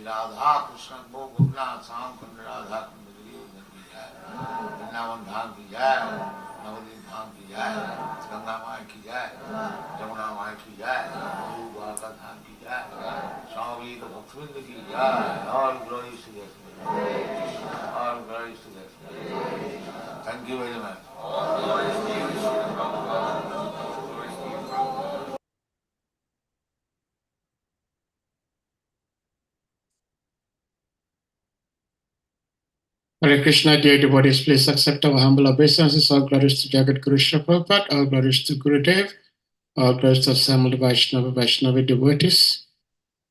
राधा कृष्ण को गोपना श्याम कुंड राधा कुंड की जय, वृंदावन धाम की जय, नवदीप धाम की जय, गंगा माई की जय, जमुना माई की जय, द्वारका धाम की जय, स्वामी भक्तवृंद की जय। All glory to the all glory to the Thank you very much. Hare Krishna, dear devotees, please accept our humble obeisances. All glories to Jagat Guru Srila Prabhupada, all glories to Gurudev, all glories to assembled Vaishnava devotees.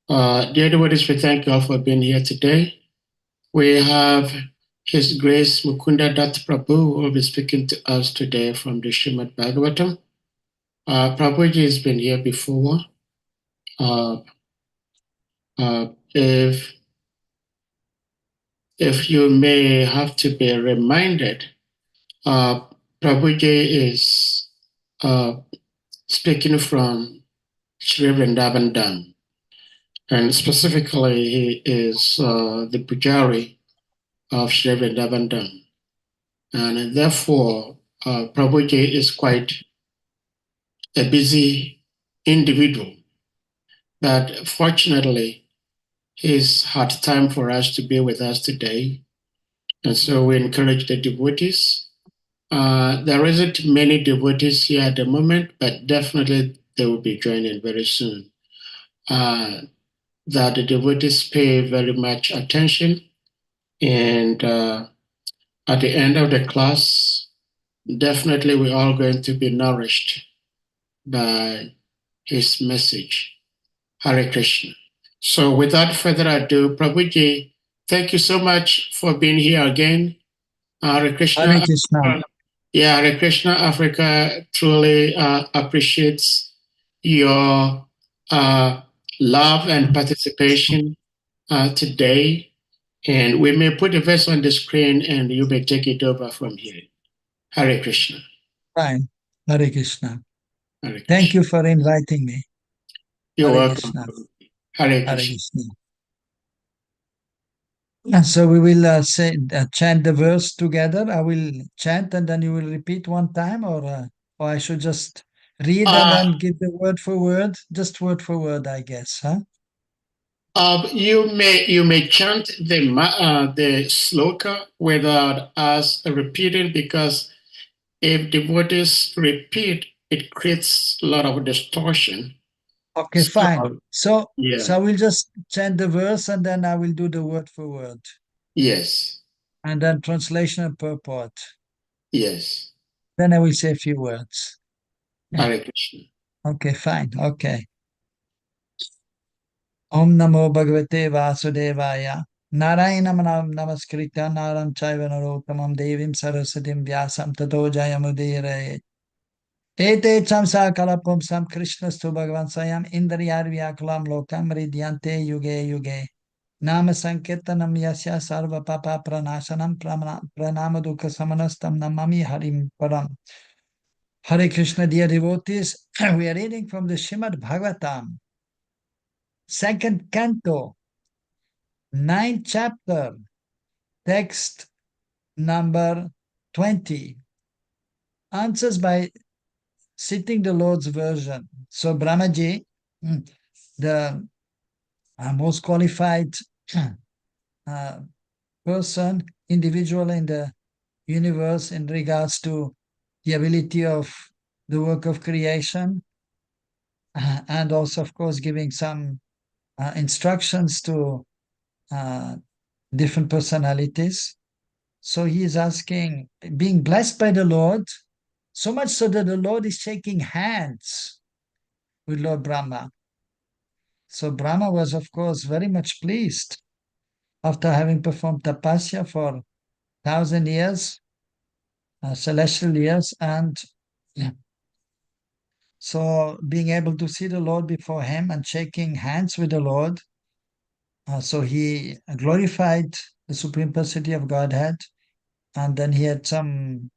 Dear devotees, we thank you all for being here today. We have His Grace Mukunda Datta Prabhu, who will be speaking to us today from the Srimad Bhagavatam. Prabhuji has been here before. If you may have to be reminded, Prabhuji is speaking from Sri Vrindavan Dham, and specifically he is the Pujari of Sri Vrindavan Dham, and therefore Prabhuji is quite a busy individual, but fortunately he's had time for us to be with us today, and so we encourage the devotees. There isn't many devotees here at the moment, but definitely they will be joining very soon. That the devotees pay very much attention, and at the end of the class, definitely we're all going to be nourished by his message. Hare Krishna. So without further ado, Prabhuji, thank you so much for being here again. Hare Krishna. Hare Krishna. Yeah, Hare Krishna Africa truly appreciates your love and participation today. And we may put a verse on the screen and you may take it over from here. Hare Krishna. Fine. Hare Krishna. Hare Krishna. Thank you for inviting me. You're Hare welcome. Krishna. Hare Hare Krishna. Krishna. And so we will chant the verse together. I will chant and then you will repeat one time, or I should just read and then give the word for word, just word for word, I guess, huh? You may chant the sloka without us repeating, because if devotees repeat, it creates a lot of distortion. Okay, fine. So yeah. I will just chant the verse and then I will do the word for word. Yes. And then translation and purport. Yes. Then I will say a few words. Hare Krishna. Okay, fine. Okay. Om Namo Bhagavate Vasudevaya. Narayanam namaskritya naram chaiva narottamam devim saraswatim vyasam tato jayamudire. Ete chamsa kalapum sam krishnastu bhagavan sayam indriyar vyakulam lokam ridyante yuge yuge. Nama sankirtanam yasya sarva papa pranasanam pranama dukkha samanastam namami harim param. Hare Krishna, dear devotees, we are reading from the Srimad Bhagavatam, second canto, 9th chapter, text number 20. Answers by citing the Lord's version. So Brahmaji, the most qualified person, individual in the universe in regards to the ability of the work of creation, and also, of course, giving some instructions to different personalities. So he is asking, being blessed by the Lord, so much so that the Lord is shaking hands with Lord Brahma. So Brahma was, of course, very much pleased after having performed tapasya for 1,000 years, celestial years, and so being able to see the Lord before him and shaking hands with the Lord. So he glorified the Supreme Personality of Godhead, and then he had some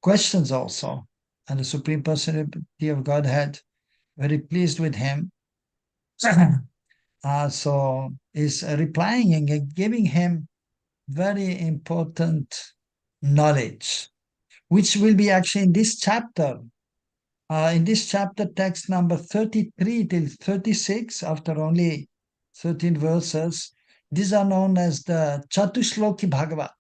questions also. And the Supreme Personality of Godhead, very pleased with him, so is replying and giving him very important knowledge, which will be actually in this chapter. In this chapter, text number 33 till 36, after only 13 verses, these are known as the Chatushloki Bhagavat,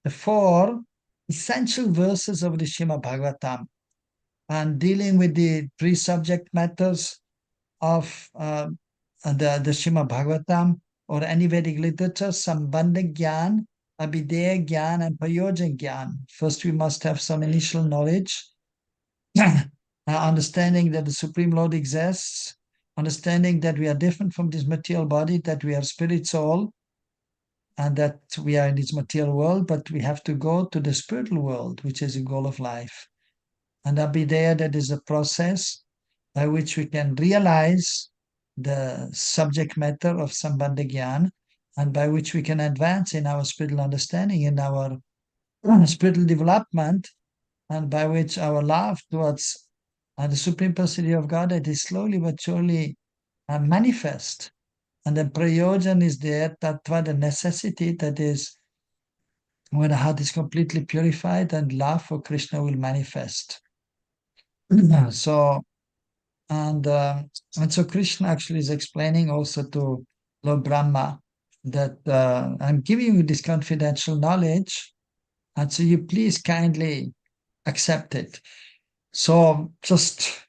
the 4 essential verses of the Srimad Bhagavatam, and dealing with the 3 subject matters of the Srimad Bhagavatam or any Vedic literature: Sambandha Gyan, Abhideya Gyan, and Prayojan Gyan. First, we must have some initial knowledge, understanding that the Supreme Lord exists, understanding that we are different from this material body, that we are spirit soul, and that we are in this material world, but we have to go to the spiritual world, which is the goal of life. And Abhideya, that is a process by which we can realize the subject matter of Sambandha Gyan, and by which we can advance in our spiritual understanding, in our spiritual development, and by which our love towards the Supreme Personality of Godhead is slowly but surely manifest. And the prayojan is there, tattva, the necessity, that is when the heart is completely purified and love for Krishna will manifest. So, and so Krishna actually is explaining also to Lord Brahma that I'm giving you this confidential knowledge, and so you please kindly accept it. So just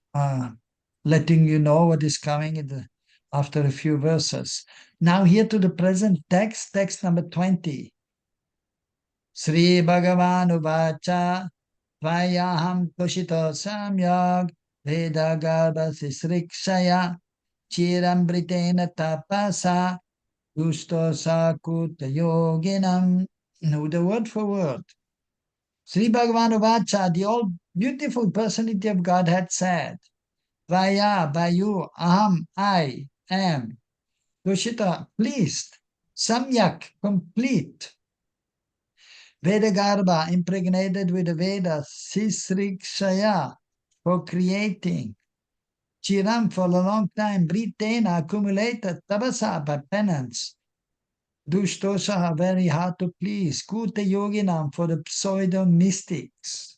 letting you know what is coming after a few verses. Now here to the present text, text number 20. Sri Bhagavan Uvacha Vayaham Toshito Samyag Veda Garbha Sisrikshaya Chiramritena Tapasa Gusto Sakuta Yoginam. Now the word for word. Sri Bhagavan Uvacha, the all beautiful personality of God, had said, Vaya, by you, Aham, I am, Doshita, pleased, Samyak, complete, Vedagarbha, impregnated with the Vedas, Sisrikshaya, for creating, Chiram, for a long time, Britena, accumulated, Tabasa, by penance, Dushtosha, very hard to please, Kuta Yoginam, for the pseudo mystics.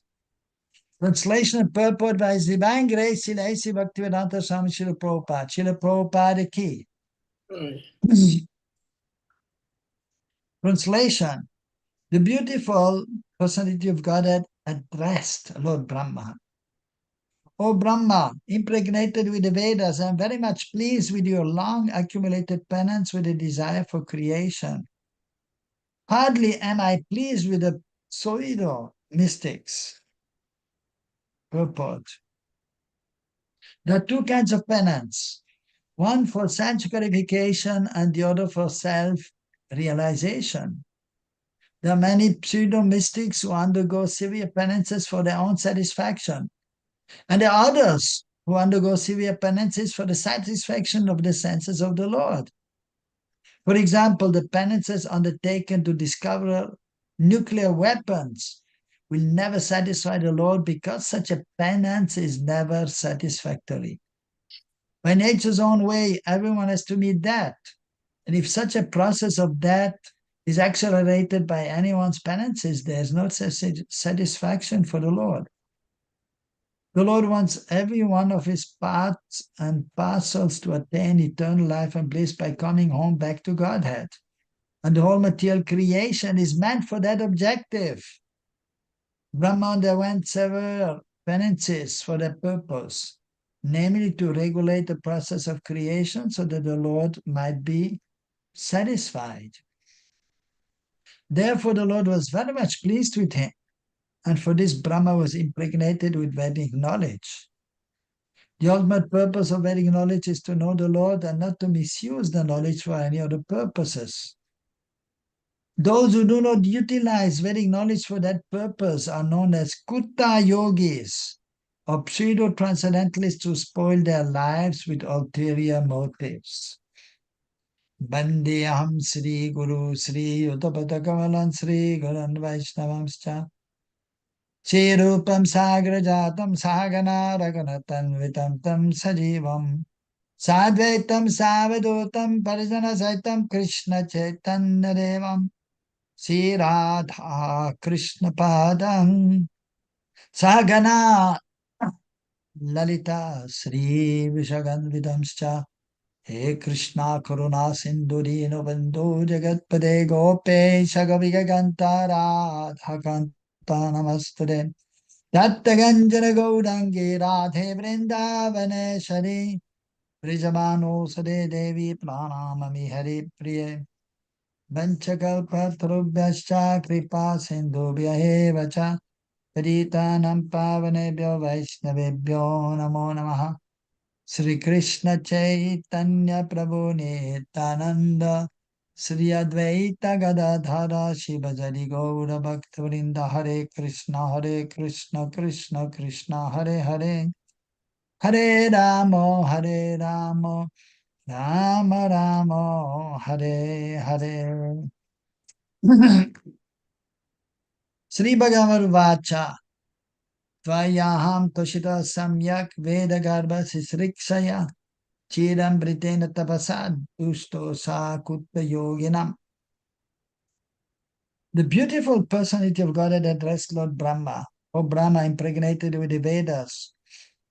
Translation and purport by His Divine Grace, Srila A.C. Bhaktivedanta Swami Srila Prabhupada. Srila Prabhupada ki. Translation. The beautiful personality of Godhead addressed Lord Brahma. O Brahma, impregnated with the Vedas, I am very much pleased with your long accumulated penance with a desire for creation. Hardly am I pleased with the pseudo mystics. Purport. There are 2 kinds of penance. One for self-purification and the other for self-realization. There are many pseudo-mystics who undergo severe penances for their own satisfaction. And there are others who undergo severe penances for the satisfaction of the senses of the Lord. For example, the penances undertaken to discover nuclear weapons will never satisfy the Lord because such a penance is never satisfactory. By nature's own way, everyone has to meet death. And if such a process of death is accelerated by anyone's penances, there is no satisfaction for the Lord. The Lord wants every one of his parts and parcels to attain eternal life and bliss by coming home back to Godhead. And the whole material creation is meant for that objective. Brahma underwent several penances for that purpose, namely to regulate the process of creation so that the Lord might be satisfied. Therefore, the Lord was very much pleased with him, and for this Brahma was impregnated with Vedic knowledge. The ultimate purpose of Vedic knowledge is to know the Lord and not to misuse the knowledge for any other purposes. Those who do not utilize Vedic knowledge for that purpose are known as Kutta yogis, or pseudo-transcendentalists who spoil their lives with ulterior motives. Bandeham Sri Guru Sri Uttapatakawalan Sri Guran Vaishnavamscha Chirupam Sagrajatam Sagana Raganatan Vitam Tam Sajivam Sadvaitam Savadutam Parijana Saitam Krishna Chaitanya Devam Sri Radha Krishna Padam Sagana Lalita Sri Vishaganvidamscha He Krishna Karuna Sindurino Bandhu Jagatpade Gopesha Gavigaganta Radha Namaste Datta Ganjana Gaudangi Radhe Vrindavaneshari Vrijamano Sade Devi Pranamami Hari Priye Vanchakalpatarubhyascha Kripa Sindhubhya Eva Cha Paritanam Pavanebhyo Vaishnavebhyo Namo Namaha Sri Krishna Chaitanya Prabhu Nityananda Sri Advaita Gadadhara Shiva Jari Gaura Bhaktivinoda Hare Krishna Krishna Krishna Hare Hare Hare Rama Rama Rama Hare Hare Sri Bhagavan Vacha Tvayaham Toshita Samyak Veda Garbha Sisrikshaya Chiram Britena Tapasad Dusto Sakutta Yoginam. The beautiful personality of Godhead addressed Lord Brahma. O Brahma, impregnated with the Vedas,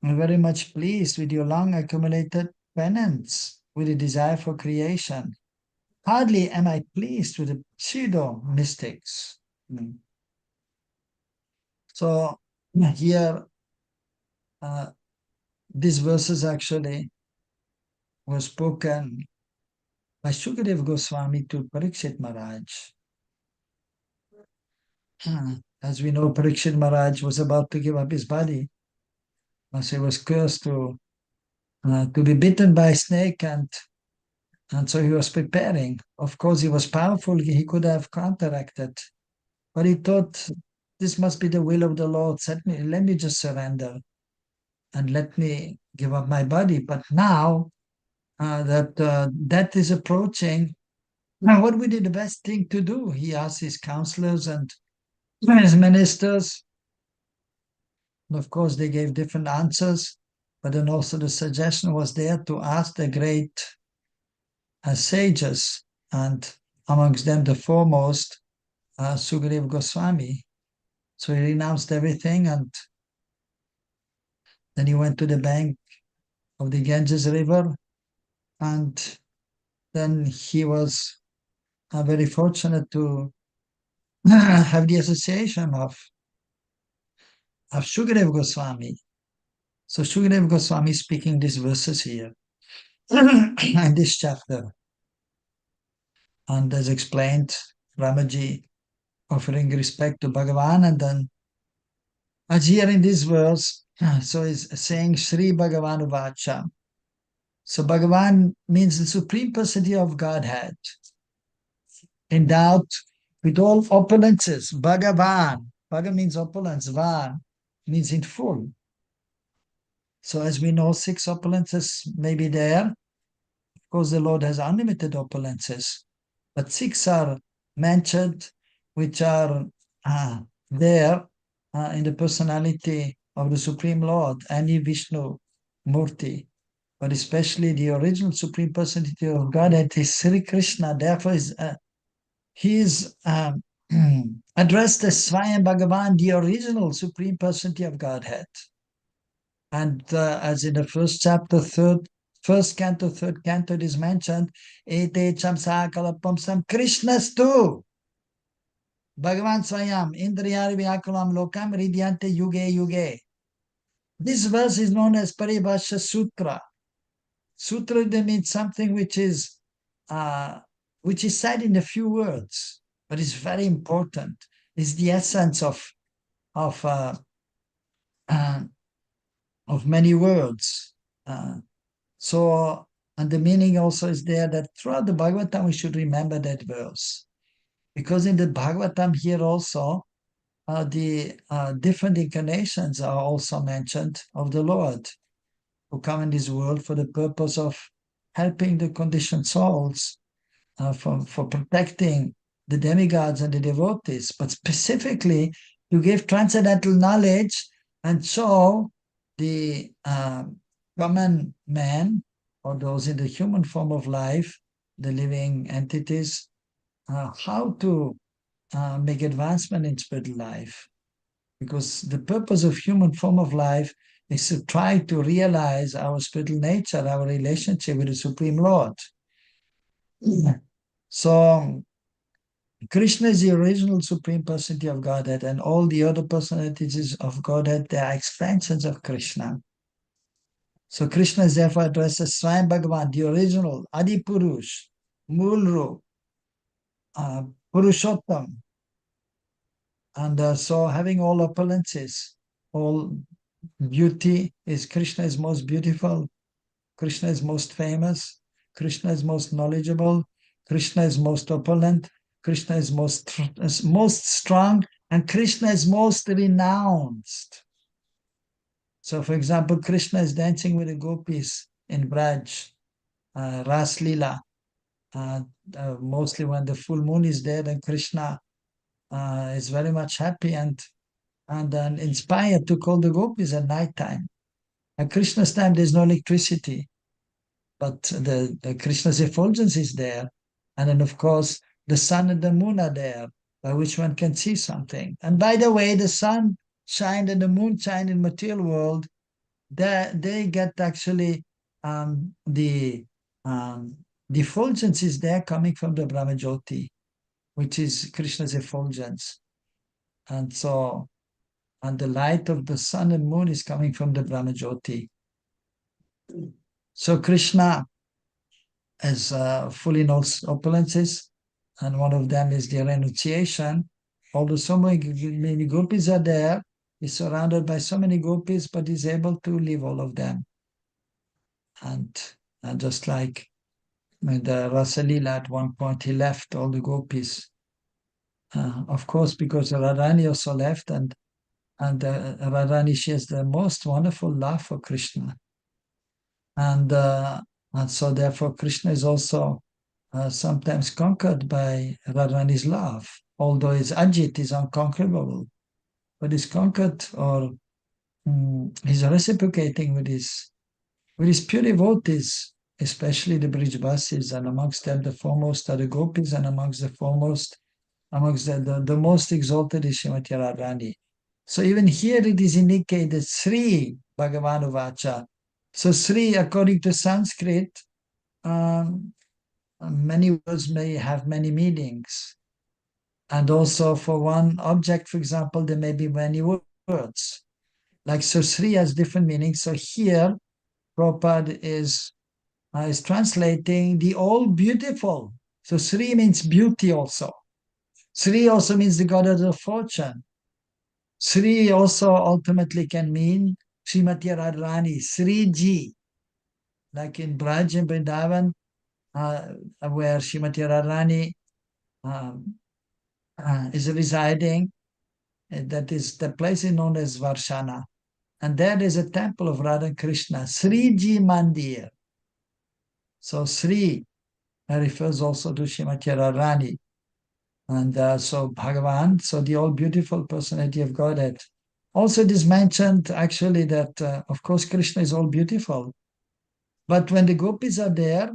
I'm very much pleased with your long accumulated penance, with the desire for creation. Hardly am I pleased with the pseudo mystics. So here, these verses actually were spoken by Shukadev Goswami to Parikshit Maharaj. As we know, Parikshit Maharaj was about to give up his body, as he was cursed to be bitten by a snake, and so he was preparing. Of course, he was powerful, he could have counteracted, but he thought, this must be the will of the Lord, let me just surrender and let me give up my body. But now that death is approaching, now what would be the best thing to do? He asked his counselors and his ministers. And of course, they gave different answers, but then also the suggestion was there to ask the great sages, and amongst them the foremost, Sukadeva Goswami. So he renounced everything, and then he went to the bank of the Ganges River, and then he was very fortunate to have the association of Sukadeva Goswami. So Sukadeva Goswami is speaking these verses here in this chapter. And as explained, Ramaji offering respect to Bhagavan, and then as here in this verse, so is saying Sri Bhagavan Vacha. So Bhagavan means the Supreme Personality of Godhead, endowed with all opulences. Bhagavan, Bhaga means opulence, Van means in full. So as we know, 6 opulences may be there. Of course, the Lord has unlimited opulences, but 6 are mentioned, which are there in the personality of the Supreme Lord, Ani Vishnu Murti, but especially the original Supreme Personality of Godhead is Sri Krishna. Therefore, he is addressed as Swayam Bhagavan, the original Supreme Personality of Godhead. And as in the first chapter, first canto, third canto, it is mentioned, Ete Chamsa Kalapamsam Krishnastu. Bhagavan Swayam, Indriyari Vyakulam Lokam Ridyante Yuge Yuge. This verse is known as Paribhasha Sutra. Sutra means something which is said in a few words, but it's very important. It's the essence of many words. And the meaning also is there that throughout the Bhagavatam we should remember that verse, because in the Bhagavatam here also the different incarnations are also mentioned of the Lord, who come in this world for the purpose of helping the conditioned souls, for protecting the demigods and the devotees, but specifically to give transcendental knowledge and show the common man, or those in the human form of life, the living entities, how to make advancement in spiritual life. Because the purpose of human form of life is to try to realize our spiritual nature, our relationship with the Supreme Lord. So Krishna is the original Supreme Personality of Godhead, and all the other personalities of Godhead, they are expansions of Krishna. So Krishna is therefore addressed as Swayam Bhagavan, the original, Adi Purush, Mulru, Purushottam. And so having all opulences, all beauty, is Krishna is most beautiful, Krishna is most famous, Krishna is most knowledgeable, Krishna is most opulent, Krishna is most strong, and Krishna is most renounced. So, for example, Krishna is dancing with the gopis in Braj, Ras Lila. Mostly when the full moon is there, then Krishna is very much happy and inspired to call the gopis at night time. At Krishna's time, there's no electricity, but the Krishna's effulgence is there. And then, of course, the sun and the moon are there, by which one can see something. And by the way, the sun shine and the moon shine in material world, they get actually the effulgence is there coming from the Brahmajyoti, which is Krishna's effulgence. And the light of the sun and moon is coming from the Brahmajyoti. So Krishna has fully knows opulences, and one of them is the renunciation. Although so many gopis are there, he's surrounded by so many gopis, but he's able to leave all of them. And just like the Rasalila, at one point he left all the gopis. Of course, because Radharani also left, and Radharani, she has the most wonderful love for Krishna. And so therefore Krishna is also sometimes conquered by Radharani's love, although his Ajit is unconquerable, but he's conquered, or he's reciprocating with his pure devotees, especially the Brijvasis, and amongst them the foremost are the gopis, and amongst the most exalted is Srimati Radharani. So even here it is indicated Sri Bhagavan Vacha. So Sri, according to Sanskrit, many words may have many meanings. And also for one object, for example, there may be many words. Like, so Sri has different meanings. So here, Prabhupada is translating the all beautiful. So Sri means beauty also. Sri also means the goddess of fortune. Sri also ultimately can mean Srimati Radharani, Sri Ji, like in Braj and Vrindavan, where Srimati Radharani is residing. That is, the place is known as Varshana. And there is a temple of Radha Krishna, Sri Ji Mandir. So Sri refers also to Srimati Radharani. And so Bhagavan, so the all beautiful personality of Godhead. Also it is mentioned actually that, of course, Krishna is all beautiful. But when the gopis are there,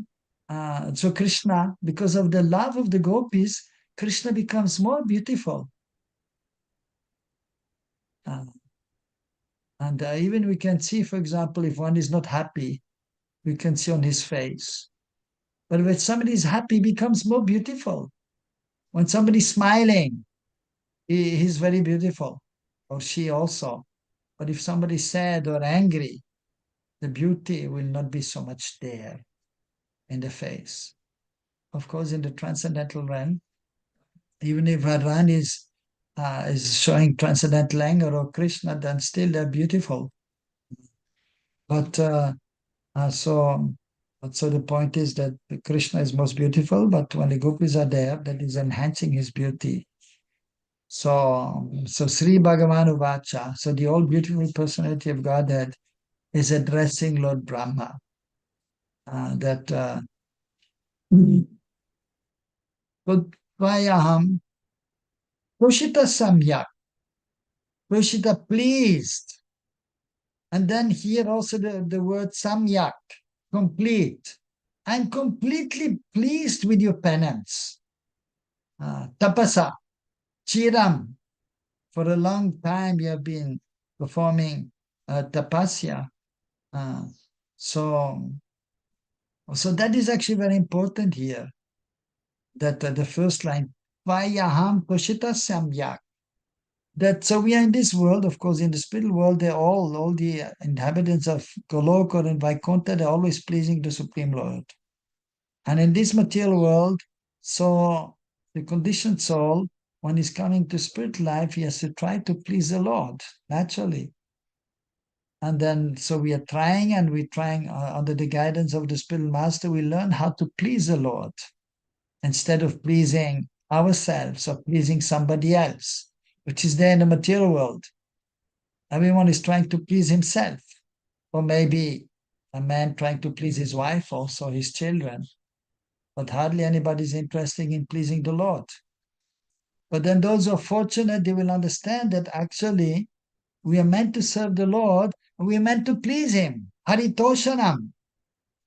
so Krishna, because of the love of the gopis, Krishna becomes more beautiful. And even we can see, for example, if one is not happy, we can see on his face. But when somebody is happy, he becomes more beautiful. When somebody is smiling, he's very beautiful, or she also. But if somebody is sad or angry, the beauty will not be so much there in the face. Of course, in the transcendental realm, even if Radharani is showing transcendental anger or Krishna, then still they're beautiful. But so the point is that Krishna is most beautiful, but when the gopis are there, that is enhancing his beauty. So Sri Bhagavan Uvacha, so the all beautiful personality of Godhead is addressing Lord Brahma. Tvayaham Pushita Samyak, Pushita pleased. And then here also the word Samyak, complete. I'm completely pleased with your penance. Tapasa, Chiram, for a long time you have been performing tapasya. So that is actually very important here. That the first line, Vayaham Pushita Samyak. That so we are in this world, of course, in the spiritual world, they're all the inhabitants of Goloka and Vaikuntha, they're always pleasing the Supreme Lord. And in this material world, so the conditioned soul, when he's coming to spiritual life, he has to try to please the Lord, naturally. And then, so we are trying, and we're trying under the guidance of the spiritual master, we learn how to please the Lord instead of pleasing ourselves or pleasing somebody else, which is there in the material world. Everyone is trying to please himself, or maybe a man trying to please his wife, also his children. But hardly anybody is interested in pleasing the Lord. But then those who are fortunate, they will understand that actually we are meant to serve the Lord, and we are meant to please Him. Haritoshanam.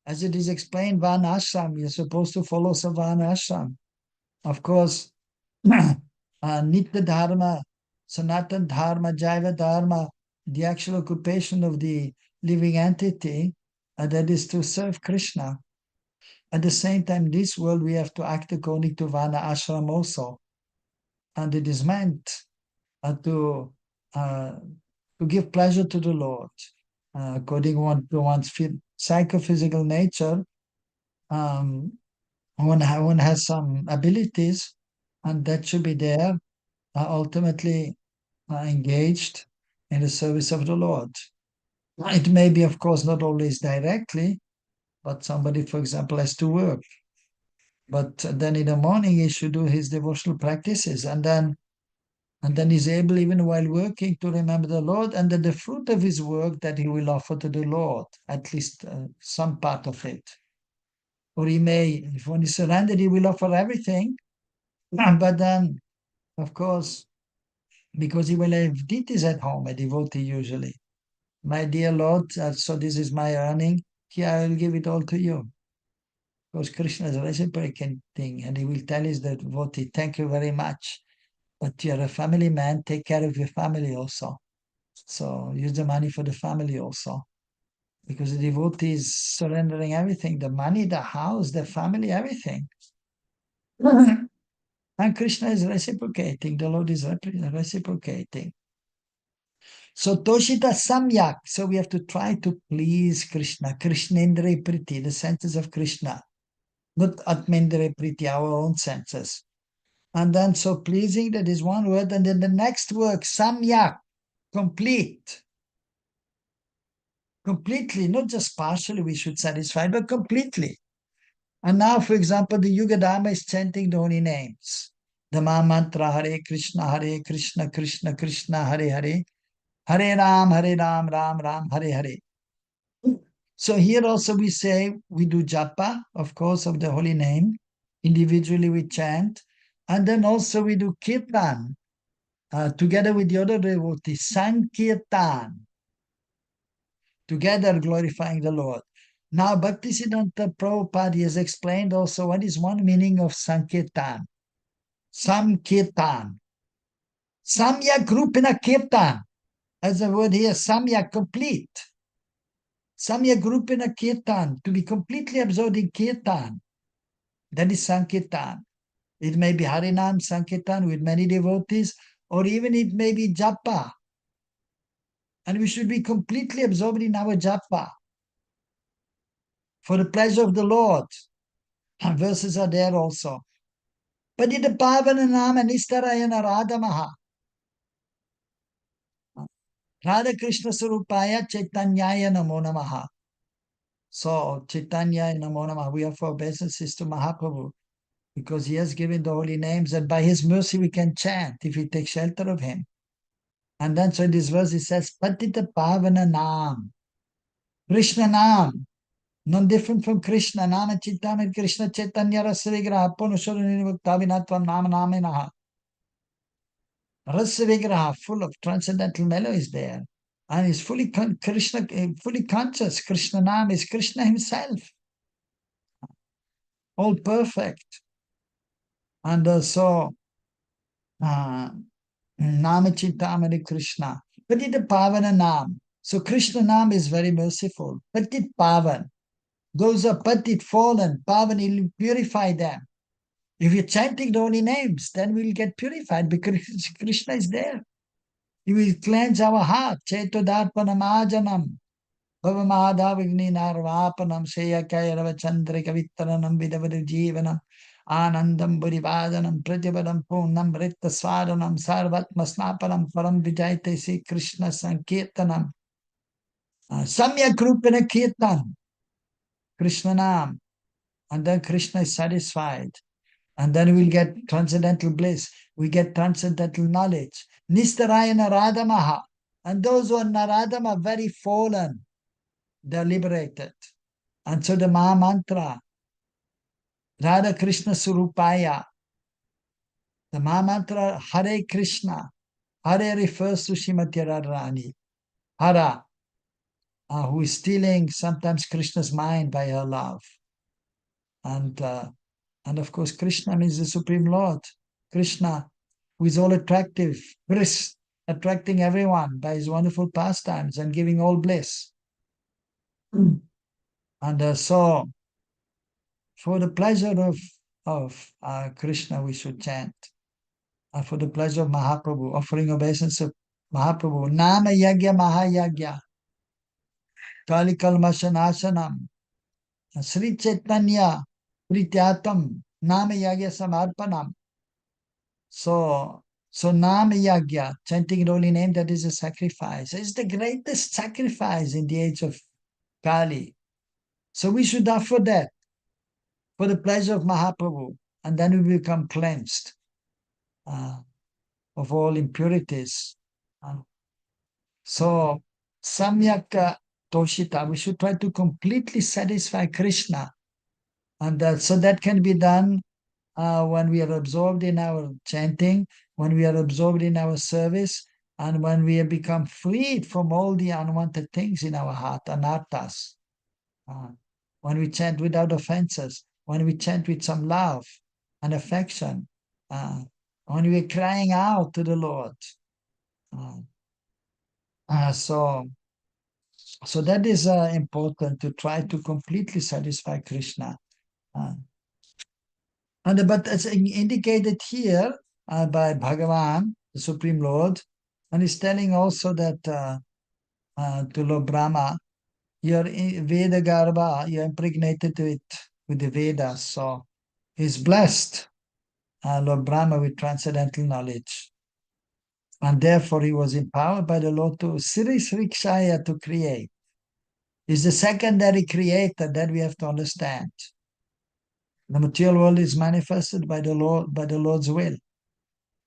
As it is explained, Varnashram, you're supposed to follow Varnashram. Of course, Nitya Dharma, Sanatan Dharma, Jaiva Dharma, the actual occupation of the living entity, that is to serve Krishna. At the same time, in this world, we have to act according to Varna Ashram also. And it is meant to give pleasure to the Lord. According to one's psychophysical nature, one has some abilities, and that should be there, ultimately engaged in the service of the Lord. It may be, of course, not always directly, but somebody, for example, has to work. But then in the morning, he should do his devotional practices, and then he's able, even while working, to remember the Lord, and then the fruit of his work that he will offer to the Lord, at least some part of it. Or he may, if one is surrendered, he will offer everything, but then, of course, because he will have deities at home, a devotee usually. My dear Lord, so this is my earning, here I will give it all to you. Because Krishna is reciprocating, and he will tell his devotee, thank you very much, but you're a family man, take care of your family also. So use the money for the family also. Because the devotee is surrendering everything, the money, the house, the family, everything. And Krishna is reciprocating, the Lord is reciprocating. So Toshita Samyak, so we have to try to please Krishna, Krishnendra Priti, the senses of Krishna, not Atmendra Priti, our own senses. And then so pleasing, that is one word, and then the next word, Samyak, complete. Completely, not just partially we should satisfy, but completely. And now, for example, the Yuga Dharma is chanting the holy names. The Maha Mantra, Hare Krishna, Krishna Krishna, Hare Hare, Hare Ram, Ram Ram, Hare Hare. So here also we say, we do japa, of course, of the holy name. Individually we chant. And then also we do kirtan, together with the other devotees, Sankirtan, together glorifying the Lord. Now, Bhaktisiddhanta Prabhupada has explained also what is one meaning of Sankirtan. Samkirtan. Samyak Rupina Kirtan. As the word here, Samyak, complete. Samyak Rupina Kirtan, to be completely absorbed in Kirtan. That is Sankirtan. It may be Harinam Sankirtan with many devotees, or even it may be japa. And we should be completely absorbed in our japa for the pleasure of the Lord. And verses are there also. Padita Pavana Nama Nistarayana Radamaha. Radha Krishna Surupaya Chaitanyaya Namo Namaha. So, Chaitanyaya Namo Namaha. We offer obeisances to Mahaprabhu because he has given the holy names, and by his mercy we can chant if we take shelter of him. And then, so in this verse, it says, Patita Pavana Nam. Krishna Nam. Non different from Krishna. Nama Chittama Krishna Chaitanya Rasa Vigraha Punusura Nirmuktavinatvam Nama Naminaha. Rasa Vigraha, full of transcendental melodies there. And is fully Krishna, fully conscious. Krishna Nam is Krishna himself. All perfect. And so Nama Chintamani Krishna. Patit Pavana Nam. So Krishna Nam is very merciful. Patit Pavan. Those are patit, fallen. Pavan, he will purify them. If you're chanting the holy names, then we'll get purified because Krishna is there. He will cleanse our heart. Chetodarpanam ajanam. Bhavamada vigni narvapanam seyakaya ravachandrika vittaranam vidavadu jivanam. Anandam Burivadanam Pratibadam Punam Ritta Swadanam Sarvatma Snapanam Param Vijayate Sri Krishna Sankirtanam Samyak Rupana Kirtan Krishna Nam, and then Krishna is satisfied, and then we'll get transcendental bliss, we get transcendental knowledge. Nistarayana Radamaha, and those who are Naradam are very fallen, they're liberated. And so the Maha Mantra Radha Krishna Surupaya. The Maha Mantra Hare Krishna. Hare refers to Srimati Radharani. Hara, who is stealing sometimes Krishna's mind by her love. And of course, Krishna means the Supreme Lord. Krishna, who is all attractive, bliss, attracting everyone by his wonderful pastimes and giving all bliss. And so, for the pleasure of Krishna, we should chant. For the pleasure of Mahaprabhu, offering obeisance of Mahaprabhu. Nama Yagya Mahayagya. Kali Kalmashanashanam. Sri Chaitanya Prityatam. Nama Yagya Samarpanam. So Nama Yagya, chanting the holy name, that is a sacrifice. It's the greatest sacrifice in the age of Kali. So we should offer that for the pleasure of Mahaprabhu, and then we become cleansed of all impurities. So, Samyak Toshita, we should try to completely satisfy Krishna. And so that can be done when we are absorbed in our chanting, when we are absorbed in our service, and when we have become freed from all the unwanted things in our heart, anarthas. When we chant without offenses, when we chant with some love and affection, when we are crying out to the Lord. So that is important, to try to completely satisfy Krishna. But as indicated here by Bhagavan, the Supreme Lord, and he's telling also that to Lord Brahma, you're Veda Garbha, you're impregnated with the Vedas. So he's blessed, Lord Brahma, with transcendental knowledge. And therefore he was empowered by the Lord to Sri Srikshaya, to create. He's the secondary creator that we have to understand. The material world is manifested by the Lord, by the Lord's will.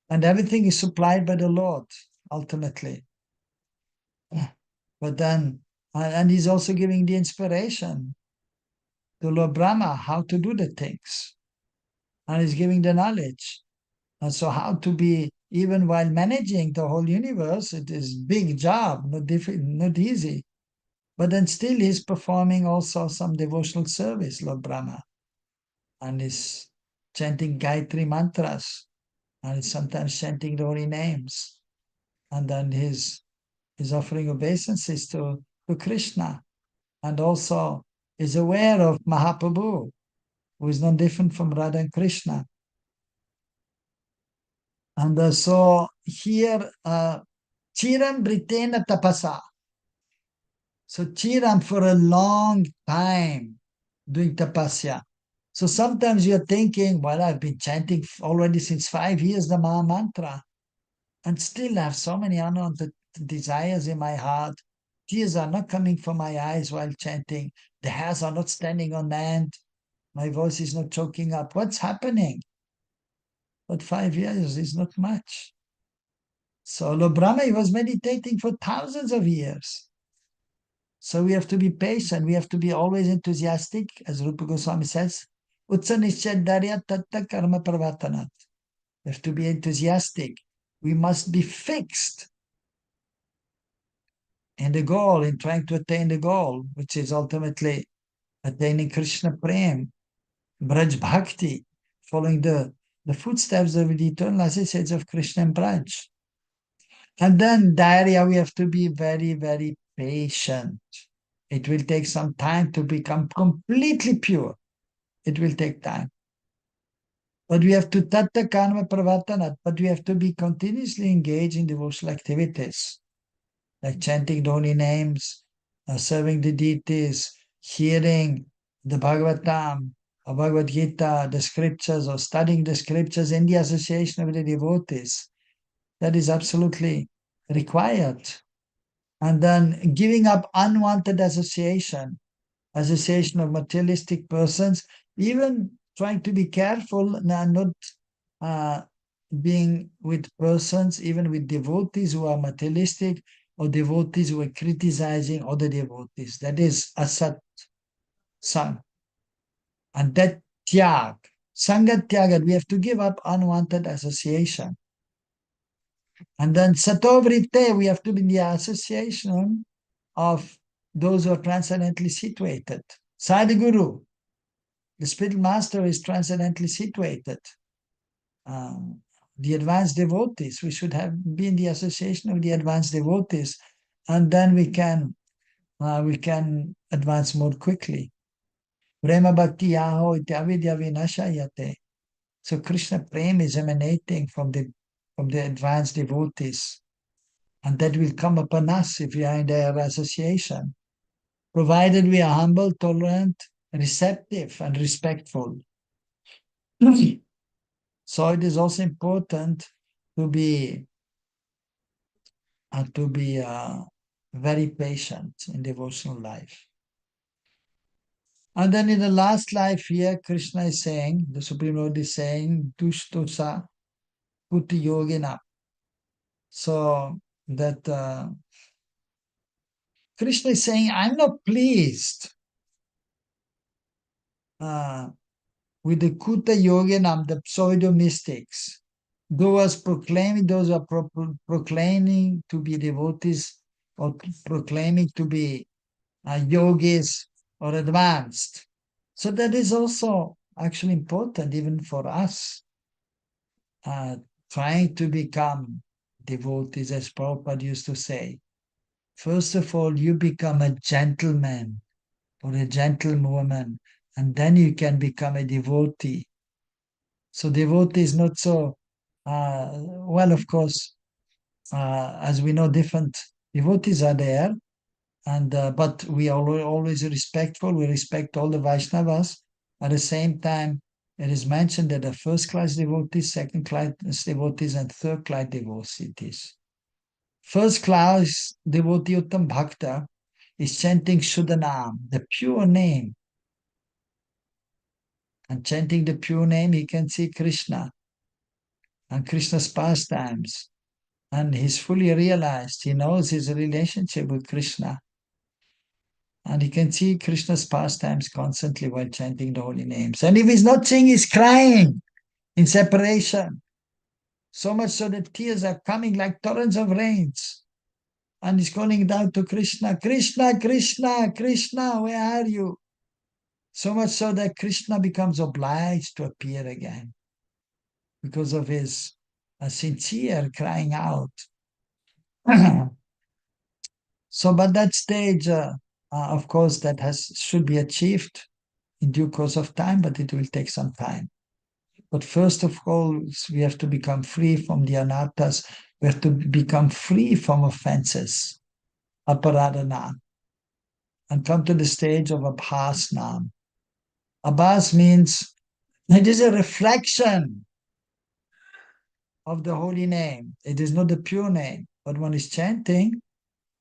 And everything is supplied by the Lord, ultimately. But then, and he's also giving the inspiration to Lord Brahma how to do the things. And he's giving the knowledge. And so how to be, even while managing the whole universe, it is big job, not easy. But then still he's performing also some devotional service, Lord Brahma. And he's chanting Gayatri mantras. And he's sometimes chanting the holy names. And then he's offering obeisances to Krishna. And also is aware of Mahaprabhu, who is not different from Radha and Krishna. And so here, Chiram Britena Tapasa. So Chiram for a long time doing tapasya. So sometimes you're thinking, well, I've been chanting already since 5 years the Maha Mantra, and still I have so many unwanted desires in my heart. Tears are not coming from my eyes while chanting. The hairs are not standing on end. My voice is not choking up. What's happening? But 5 years is not much. So Lord Brahma, he was meditating for thousands of years. So we have to be patient. We have to be always enthusiastic, as Rupa Goswami says. Utsanishchadarya tatta karma pravartanat. We have to be enthusiastic. We must be fixed in the goal, in trying to attain the goal, which is ultimately attaining Krishna Prem, Braj Bhakti, following the footsteps of the eternal associates of Krishna and Braj. And then diarrhea, we have to be very, very patient. It will take some time to become completely pure. It will take time. But we have to tatta karma pravartanat, but we have to be continuously engaged in devotional activities, like chanting the holy names, serving the deities, hearing the Bhagavatam, or Bhagavad Gita, the scriptures, or studying the scriptures in the association of the devotees. That is absolutely required. And then giving up unwanted association of materialistic persons, even trying to be careful and not being with persons, even with devotees who are materialistic or devotees who are criticizing other devotees. That is asat sang. And that tyag, sangat tyaga, we have to give up unwanted association. And then satovrite, we have to be in the association of those who are transcendently situated. Sadhguru, the spiritual master, is transcendently situated. The advanced devotees, we should be in the association of the advanced devotees, and then we can advance more quickly. Prema bhakti yaho ityavidya vinashayate. So Krishna Prem is emanating from the advanced devotees, and that will come upon us if we are in their association, provided we are humble, tolerant, receptive, and respectful. So it is also important to be very patient in devotional life. And then in the last life here, Krishna is saying, the Supreme Lord is saying, Tushtosa Puti Yogina. So that Krishna is saying, I'm not pleased with the Kuta Yoginam, the pseudo mystics, those who are proclaiming to be devotees or proclaiming to be yogis or advanced. So that is also actually important even for us, trying to become devotees, as Prabhupada used to say. First of all, you become a gentleman or a gentlewoman, and then you can become a devotee. So devotee is not so, well, of course, as we know, different devotees are there, and but we are always respectful. We respect all the Vaishnavas. At the same time, it is mentioned that the first class devotees, second class devotees, and third class devotees. First class devotee Uttam Bhakta is chanting Shuddhanam, the pure name. And chanting the pure name, he can see Krishna and Krishna's pastimes. And he's fully realized. He knows his relationship with Krishna. And he can see Krishna's pastimes constantly while chanting the holy names. And if he's not seeing, he's crying in separation. So much so that tears are coming like torrents of rains. And he's calling down to Krishna, Krishna, Krishna, Krishna, where are you? So much so that Krishna becomes obliged to appear again because of his sincere crying out. So, but that stage, of course, that should be achieved in due course of time, but it will take some time. But first of all, we have to become free from the anattas. We have to become free from offenses, aparadana, and come to the stage of abhasnam. Abhas means it is a reflection of the holy name. It is not the pure name, but one is chanting,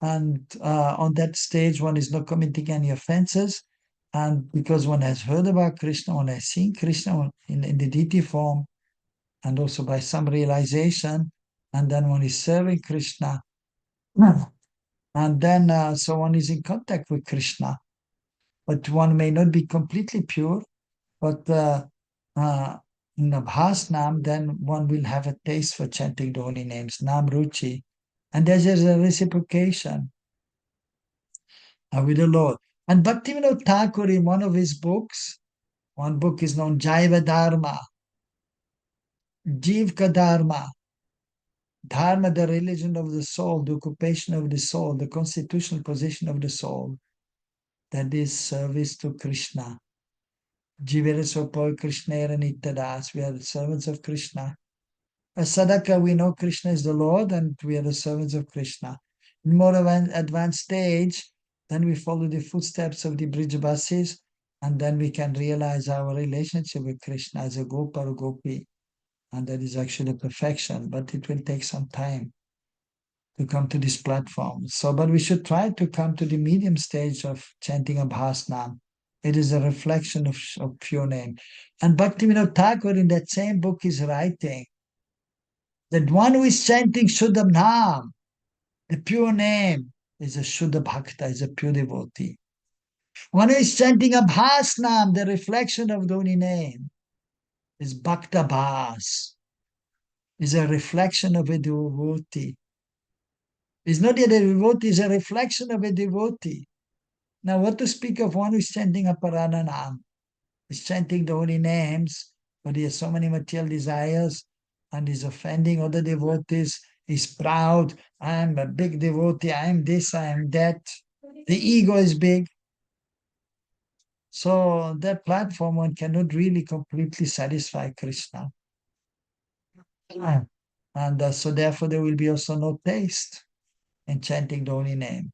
and on that stage, one is not committing any offenses. And because one has heard about Krishna, one has seen Krishna in the deity form, and also by some realization, and then one is serving Krishna. And then, so one is in contact with Krishna. But one may not be completely pure, but in Abhas Nam, then one will have a taste for chanting the holy names, Nam Ruchi. And there's a reciprocation with the Lord. And Bhaktivinoda Thakur, in one of his books, one book is known Jaiva Dharma, Jivka Dharma, Dharma, the religion of the soul, the occupation of the soul, the constitutional position of the soul, that is service to Krishna. Jivere Sopoi Krishnera Nityadas, we are the servants of Krishna. As Sadaka, we know Krishna is the Lord and we are the servants of Krishna. In more advanced stage, then we follow the footsteps of the Brijavasis, and then we can realize our relationship with Krishna as a Gopa or Gopi. And that is actually perfection, but it will take some time to come to this platform. So, but we should try to come to the medium stage of chanting Abhasnam. It is a reflection of pure name. And Bhaktivinoda Thakur in that same book is writing that one who is chanting Shuddha Nam, the pure name, is a Shuddha Bhakta, is a pure devotee. One who is chanting Abhasnam, the reflection of the holy name, is Bhakta Bhas, is a reflection of a devotee. It's not yet a devotee, it's a reflection of a devotee. Now, what to speak of one who is chanting Aparananam? Is chanting the holy names, but he has so many material desires and is offending other devotees. He's proud. I'm a big devotee. I'm this, I'm that. The ego is big. So that platform, one cannot really completely satisfy Krishna. And so therefore there will be also no taste in chanting the holy name.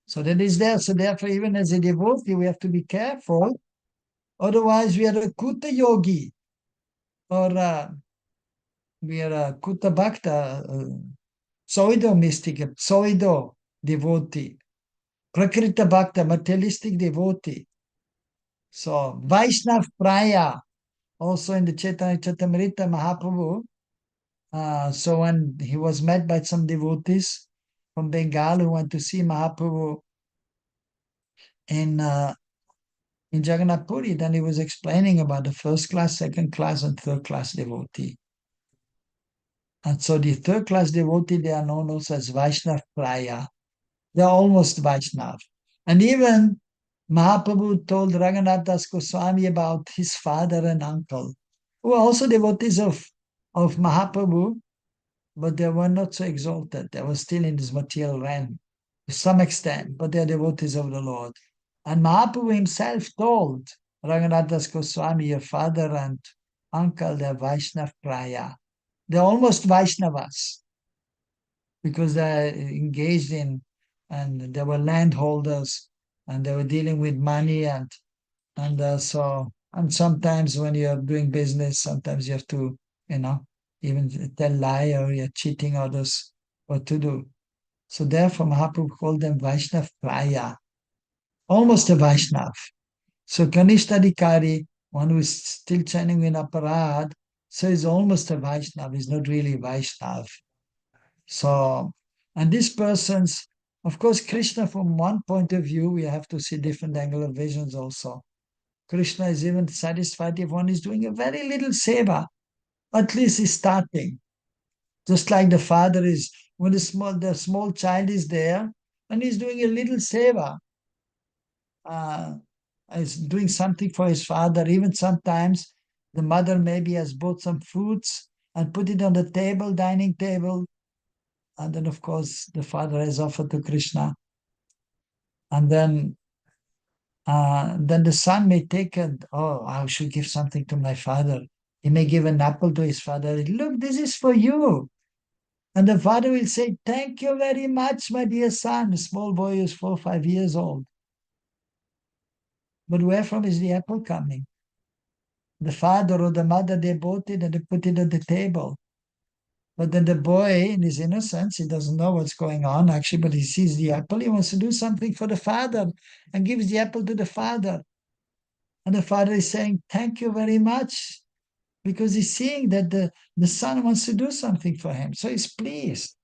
So that is there. So therefore, even as a devotee, we have to be careful. Otherwise, we are a Kuta yogi or we are a Kuta Bhakta, pseudo mystic, pseudo devotee, Prakrita Bhakta, materialistic devotee. So Vaishnav Praya, also in the Chaitanya Charitamrita Mahaprabhu. So when he was met by some devotees from Bengal who went to see Mahaprabhu in Jagannath Puri, then he was explaining about the first class, second class, and third class devotee. And so the third class devotee, they are known also as Vaishnav Praya. They are almost Vaishnav. And even Mahaprabhu told Raghunath Das Goswami about his father and uncle, who are also devotees of Mahaprabhu, but they were not so exalted. They were still in this material realm to some extent, but they are devotees of the Lord. And Mahaprabhu himself told Raghunath Das Goswami, your father and uncle, they are Vaishnav Praya. They're almost Vaishnavas because they're engaged in, and they were landholders and they were dealing with money and sometimes when you're doing business, sometimes you have to, even tell lie or you're cheating others what to do. So therefore Mahaprabhu called them Vaishnav Praya, almost a Vaishnav. So Kanishta one who is still chanting in Aparad, so he's almost a Vaishnav, he's not really Vaishnav. So, and these persons, of course, Krishna, from one point of view, we have to see different angular visions also. Krishna is even satisfied if one is doing a very little seva, at least he's starting. Just like the father is, when the small child is there and he's doing a little seva, is doing something for his father. Even sometimes the mother maybe has bought some fruits and put it on the table, dining table. And then, of course, the father has offered to Krishna. And then the son may take it, oh, I should give something to my father. He may give an apple to his father. Look, this is for you. And the father will say, thank you very much, my dear son. The small boy is 4 or 5 years old. But where from is the apple coming? The father or the mother, they bought it and they put it on the table. But then the boy, in his innocence, he doesn't know what's going on actually, but he sees the apple. He wants to do something for the father and gives the apple to the father. And the father is saying, thank you very much, because he's seeing that the son wants to do something for him. So he's pleased.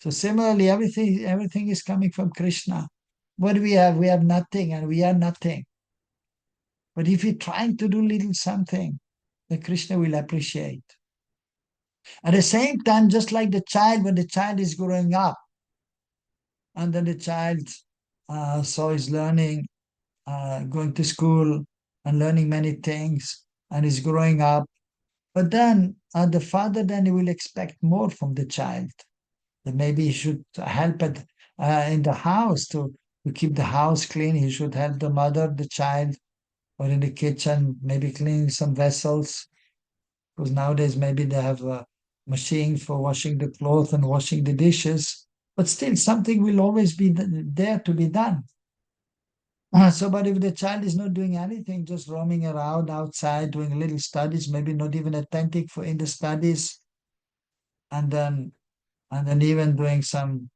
So similarly, everything is coming from Krishna. What do we have? We have nothing and we are nothing. But if we're trying to do little something, then Krishna will appreciate. At the same time, just like the child, when the child is growing up, and then the child so is learning, going to school and learning many things, and is growing up. But then the father then he will expect more from the child. That maybe he should help in the house to keep the house clean. He should help the mother, the child, or in the kitchen, maybe cleaning some vessels. Because nowadays maybe they have a machine for washing the clothes and washing the dishes. But still, something will always be there to be done. But if the child is not doing anything, just roaming around outside, doing little studies, maybe not even attentive in the studies, and then even doing some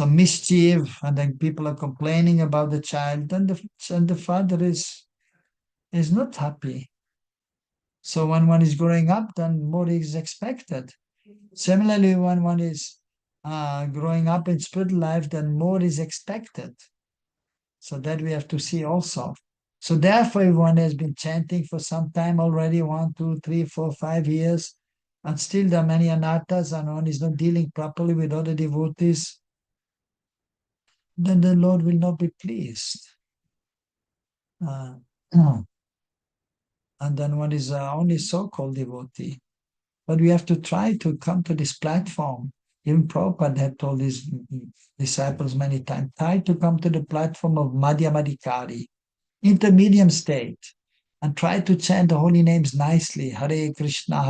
mischief, and then people are complaining about the child, then the father is not happy. So when one is growing up, then more is expected. Similarly, when one is growing up in spiritual life, then more is expected. So that we have to see also. So therefore, if one has been chanting for some time already, 1, 2, 3, 4, 5 years, and still there are many anarthas, and one is not dealing properly with other devotees, then the Lord will not be pleased. And then one is only so-called devotee. But we have to try to come to this platform. Even Prabhupada had told his disciples many times, try to come to the platform of Madhyamadikari, intermediate state, and try to chant the holy names nicely. Hare Krishna,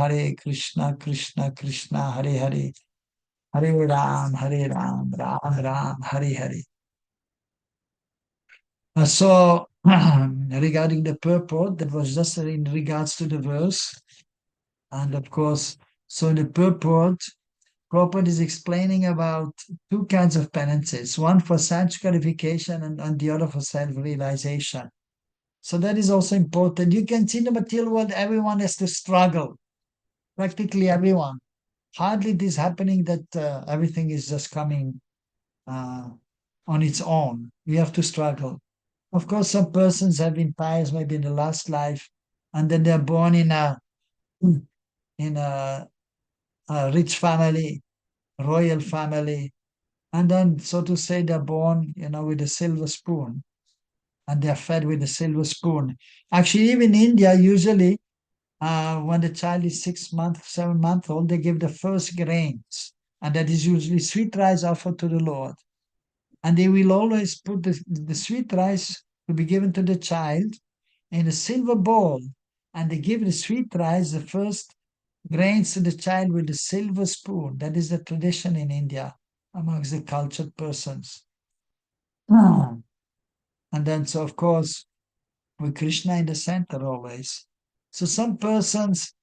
Krishna Krishna, Hare Hare, Hare Ram, Ram Ram, Hare Hare. So regarding the purport, that was just in regards to the verse. And of course, so in the purport, Prabhupada is explaining about 2 kinds of penances, one for self-purification and the other for self-realization. So that is also important. You can see in the material world, everyone has to struggle, practically everyone. Hardly it is happening that everything is just coming on its own. We have to struggle. Of course, some persons have been pious maybe in the last life, and then they're born in a rich family, royal family, and then, so to say, they're born, with a silver spoon, and they're fed with a silver spoon. Actually, even in India, usually, when the child is 6 months, 7 months old, they give the first grains, and that is usually sweet rice offered to the Lord. And they will always put the sweet rice to be given to the child in a silver bowl, and they give the sweet rice, the first grains, to the child with a silver spoon. That is the tradition in India amongst the cultured persons. And then, so of course, with Krishna in the center always. So some persons,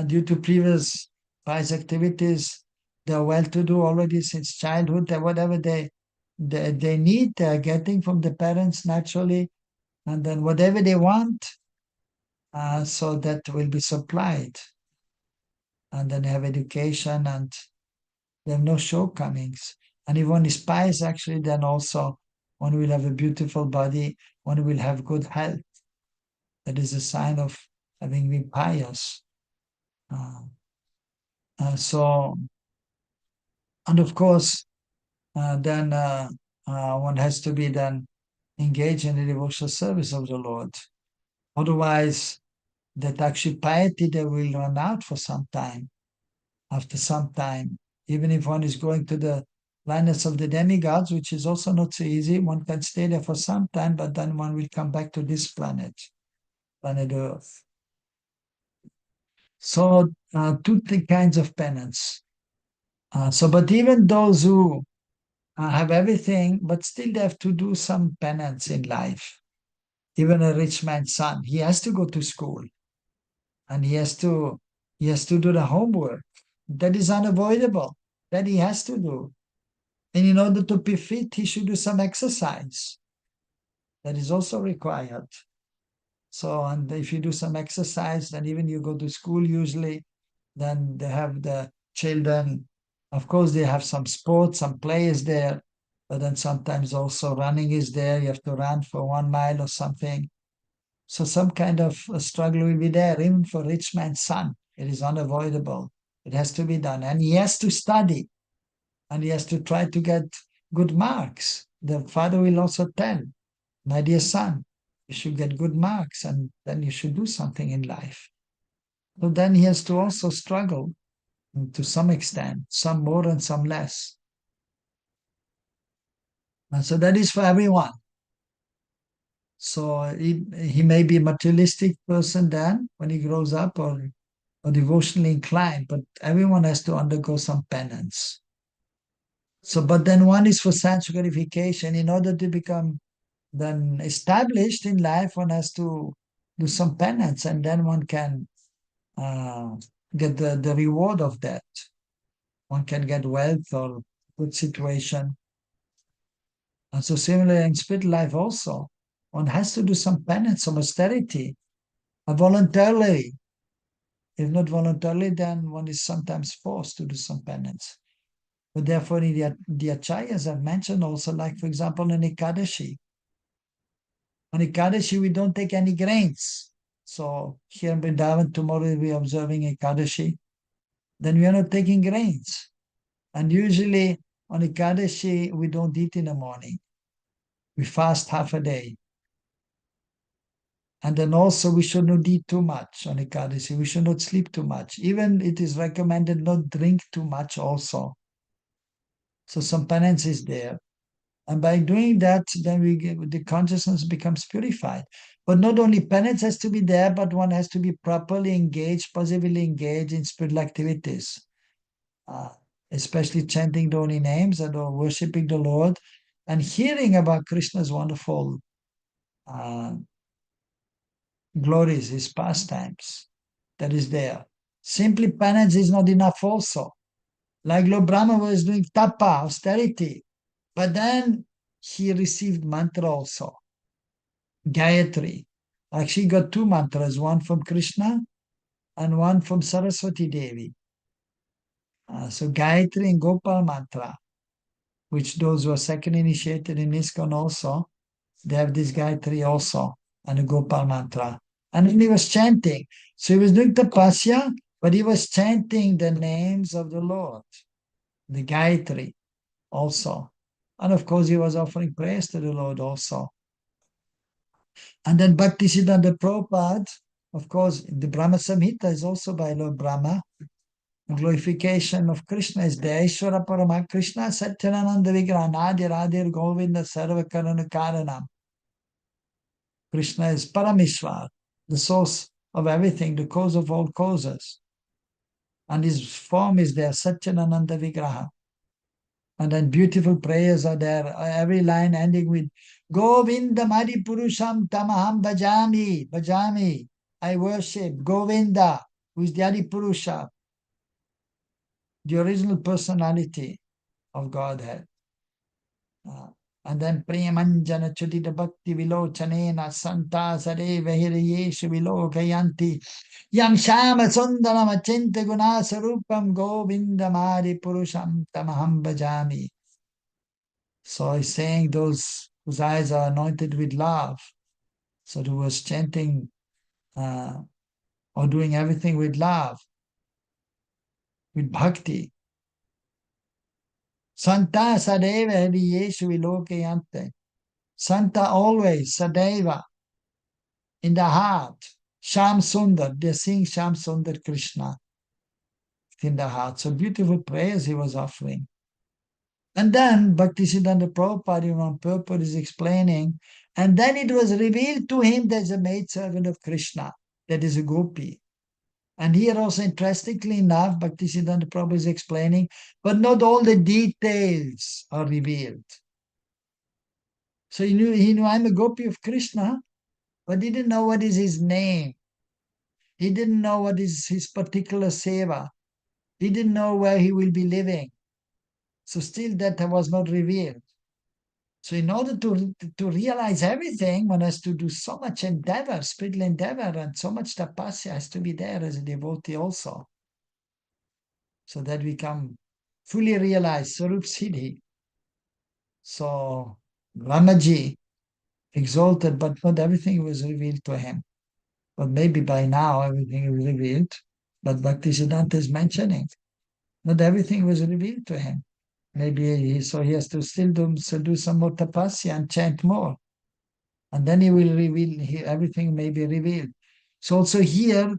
due to previous pious activities, they're well-to-do already since childhood. That whatever they need, they're getting from the parents naturally, and then whatever they want, so that will be supplied. And then they have education, and they have no shortcomings. And if one is pious, actually, then also one will have a beautiful body, one will have good health. That is a sign of having been pious. So, and of course, then one has to be then engaged in the devotional service of the Lord. Otherwise, that actually piety, they will run out for some time. After some time, even if one is going to the planets of the demigods, which is also not so easy, one can stay there for some time, but then one will come back to this planet Earth. So two kinds of penance. But even those who have everything, but still they have to do some penance in life. Even a rich man's son, he has to go to school and he has to do the homework. That is unavoidable. That he has to do. And in order to be fit, he should do some exercise. That is also required. So, and if you do some exercise, then even you go to school usually, then they have the children. Of course, they have some sports, some play is there, but then sometimes also running is there. You have to run for 1 mile or something. So some kind of a struggle will be there, even for rich man's son. It is unavoidable. It has to be done. And he has to study and he has to try to get good marks. The father will also tell, my dear son, you should get good marks and then you should do something in life. So then he has to also struggle to some extent, some more and some less. And so that is for everyone. So he may be a materialistic person then when he grows up or devotionally inclined, but everyone has to undergo some penance. So, but then one is for sense gratification. In order to become then established in life, one has to do some penance, and then one can get the reward of that. One can get wealth or good situation. And so similarly in spiritual life also, one has to do some penance, some austerity, voluntarily. If not voluntarily, then one is sometimes forced to do some penance. But therefore, in the acharyas I've mentioned also, like for example, in Ekadashi. On Ekadashi, we don't take any grains. So here in Vrindavan, tomorrow we'll be observing Ekadashi. Then we are not taking grains. And usually on Ekadashi, we don't eat in the morning. We fast half a day. And then also we should not eat too much on Ekadashi. We should not sleep too much. Even it is recommended not drink too much also. So some penance is there. And by doing that, then the consciousness becomes purified. But not only penance has to be there, but one has to be properly engaged, positively engaged in spiritual activities, especially chanting the holy names and or worshipping the Lord and hearing about Krishna's wonderful glories, his pastimes. That is there. Simply penance is not enough also. Like Lord Brahma was doing tapa, austerity, but then he received mantra also. Gayatri. Actually got two mantras, one from Krishna and one from Saraswati Devi. So Gayatri and Gopal mantra, which those who are second initiated in ISKCON also, they have this Gayatri also and a Gopal mantra. And then he was chanting. So he was doing tapasya, but he was chanting the names of the Lord, the Gayatri also. And of course, he was offering praise to the Lord also. And then Bhaktisiddhanta Prabhupada, of course, the Brahma Samhita is also by Lord Brahma. The glorification of Krishna is there. Ishvara Parama Krishna Satyanananda Vigraha Nadir Adir Govinda Sarva Karana Karanam. Krishna is Paramishwar, the source of everything, the cause of all causes. And his form is there, Satyanananda Vigraha. And then beautiful prayers are there, every line ending with Govinda Mari Purusham Tamaham Bhajami, Bhajami. I worship Govinda, who is the Adi Purusha, the original personality of Godhead. And then Priyamanjana Chudita Bhakti Vilochanena Santa Sareva Hirayesha Vilokayanti Yam Shama Sundaram Achinta Guna Sarupam Govinda Mari Purusham Tamaham Bhajami. So he's saying those whose eyes are anointed with love. So who was chanting or doing everything with love, with bhakti. Santa Sadeva Yeshu Vilokayante. Santa always, Sadeva, in the heart. Sham Sundar, they're seeing Sham Sundar Krishna in the heart. So beautiful prayers he was offering. And then Bhaktisiddhanta Prabhupada on purpose is explaining, and then it was revealed to him there's a maidservant of Krishna, that is a gopi. And here also, interestingly enough, Bhaktisiddhanta Prabhu is explaining, but not all the details are revealed. So he knew I'm a gopi of Krishna, but he didn't know what is his name. He didn't know what is his particular seva. He didn't know where he will be living. So still that was not revealed. So in order to realize everything, one has to do so much endeavor, spiritual endeavor, and so much tapasya has to be there as a devotee also. So that we can fully realize Sarup Siddhi. So Ramaji exalted, but not everything was revealed to him. But maybe by now everything is revealed. But Bhaktisiddhanta is mentioning, not everything was revealed to him. Maybe he has to still do some more tapasya and chant more. And then he will reveal, everything may be revealed. So also here,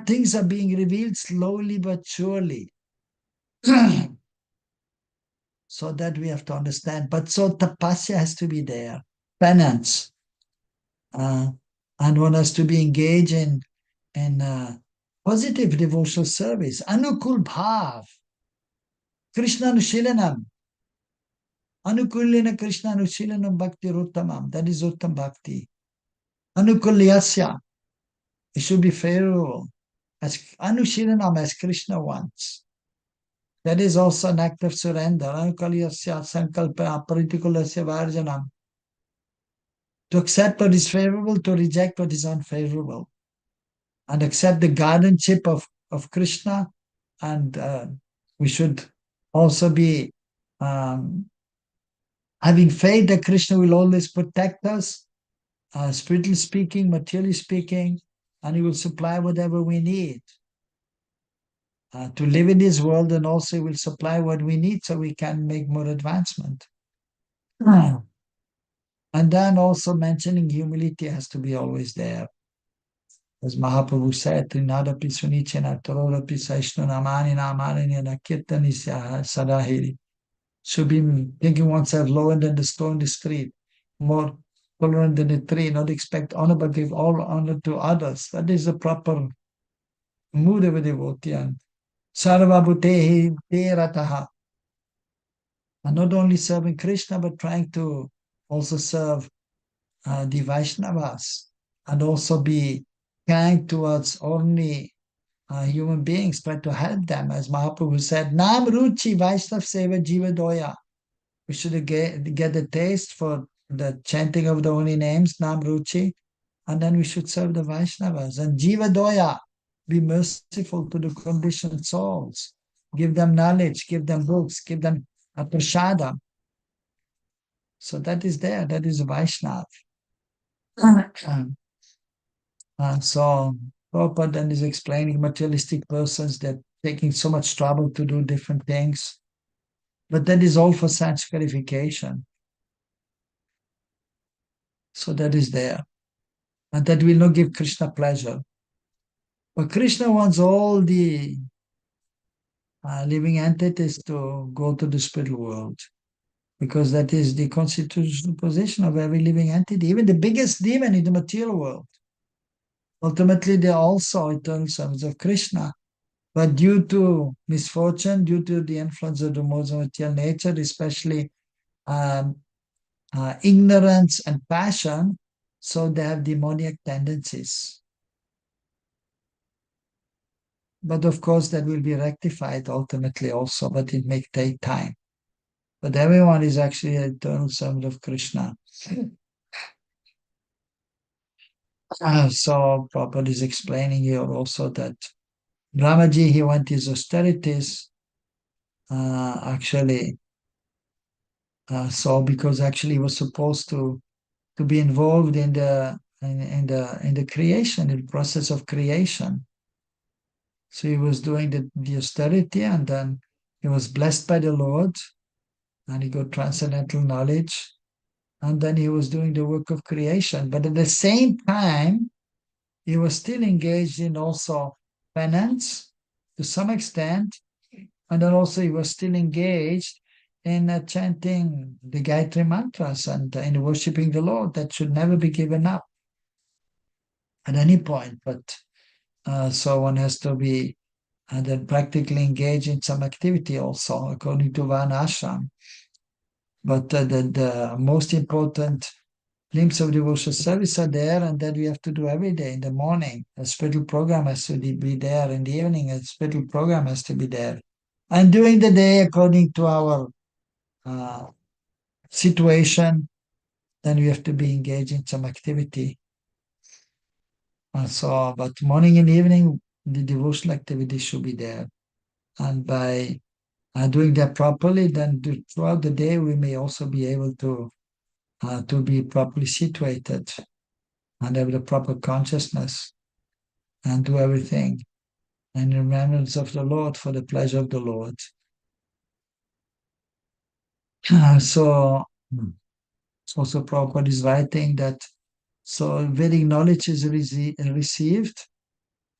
things are being revealed slowly but surely. So that we have to understand. But so tapasya has to be there, penance. And one has to be engaged in positive devotional service. Anukul bhav. Krishna Nushilanam. Anukulina Krishna Nushilanam Bhakti Ruttamam. That is Uttam Bhakti. Anukulyasya. It should be favorable. As Anushilanam, as Krishna wants. That is also an act of surrender. Anukulyasya Sankalpa Aparitikulasya Varjanam. To accept what is favorable, to reject what is unfavorable. And accept the guardianship of Krishna. And we should also be having faith that Krishna will always protect us, spiritually speaking, materially speaking, and he will supply whatever we need to live in this world, and also he will supply what we need so we can make more advancement. And then also mentioning humility has to be always there. As Mahaprabhu said, Trinadapi Sunichena Tarorapi Saishnu Namani Namani Nakirtani Sadahiri. Should be thinking oneself lower than the stone in the street, more tolerant than a tree, not expect honor but give all honor to others. That is the proper mood of a devotee. And Sarvabhutehi te rataha. And not only serving Krishna, but trying to also serve the Vaishnavas and also be kind towards only human beings, try to help them. As Mahaprabhu said, Nam Ruchi Vaishnav Seva Jiva Doya. We should get the taste for the chanting of the holy names, Nam Ruchi, and then we should serve the Vaishnavas. And Jiva Doya, be merciful to the conditioned souls. Give them knowledge, give them books, give them a prasada. So that is there, that is Vaishnav. So Prabhupada then is explaining materialistic persons that taking so much trouble to do different things. But that is all for sanctification. So that is there. And that will not give Krishna pleasure. But Krishna wants all the living entities to go to the spiritual world. Because that is the constitutional position of every living entity. Even the biggest demon in the material world. Ultimately, they are also eternal servants of Krishna. But due to misfortune, due to the influence of the modes of material nature, especially ignorance and passion, so they have demoniac tendencies. But of course, that will be rectified ultimately also, but it may take time. But everyone is actually an eternal servant of Krishna. So Prabhupada is explaining here also that Brahmaji, he went his austerities actually. So because actually he was supposed to be involved in the creation, in the process of creation. So he was doing the austerity, and then he was blessed by the Lord, and he got transcendental knowledge, and then he was doing the work of creation. But at the same time, he was still engaged in also penance to some extent, and then also he was still engaged in chanting the Gayatri mantras and in worshipping the Lord. That should never be given up at any point. But So one has to be then practically engaged in some activity also, according to Varnashram. But the most important limbs of devotional service are there, and that we have to do every day. In the morning, a spiritual program has to be there. In the evening, a spiritual program has to be there. And during the day, according to our situation, then we have to be engaged in some activity. But morning and evening, the devotional activity should be there. And by doing that properly, then throughout the day, we may also be able to be properly situated and have the proper consciousness and do everything in remembrance of the Lord, for the pleasure of the Lord. So also Prabhupada is writing that so Vedic knowledge is received,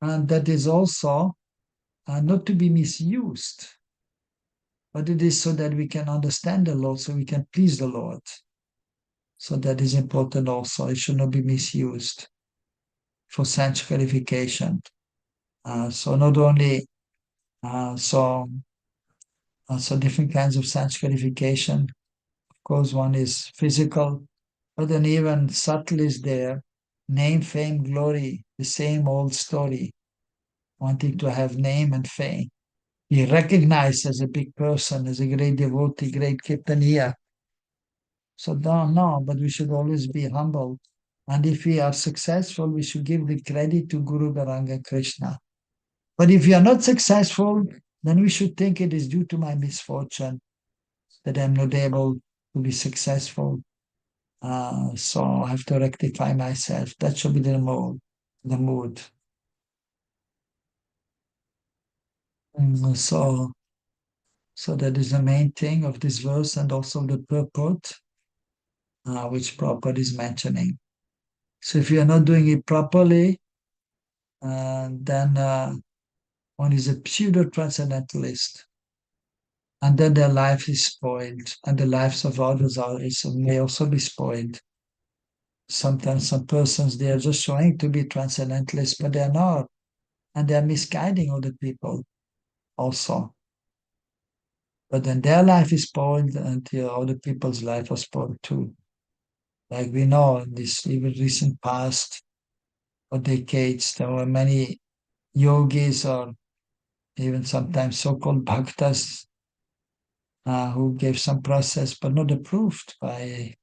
and that is also not to be misused, but it is so that we can understand the Lord, so we can please the Lord. So that is important also. It should not be misused for sense gratification. So not only so different kinds of sense gratification. Of course, one is physical, but then even subtle is there. Name, fame, glory, the same old story. Wanting to have name and fame. Be recognized as a big person, as a great devotee, great kirtaniya. So no, but we should always be humble. And if we are successful, we should give the credit to Guru Garanga Krishna. But if we are not successful, then we should think it is due to my misfortune that I'm not able to be successful. So I have to rectify myself. That should be the mood. So that is the main thing of this verse, and also the purport, which Prabhupada is mentioning. So if you are not doing it properly, then one is a pseudo-transcendentalist. And then their life is spoiled, and the lives of others may also be spoiled. Sometimes some persons, they are just showing to be transcendentalists, but they are not. And they are misguiding other people also. But then their life is spoiled, and the other people's life was spoiled too. Like we know in this even recent past or decades, there were many yogis or even sometimes so-called bhaktas who gave some process, but not approved by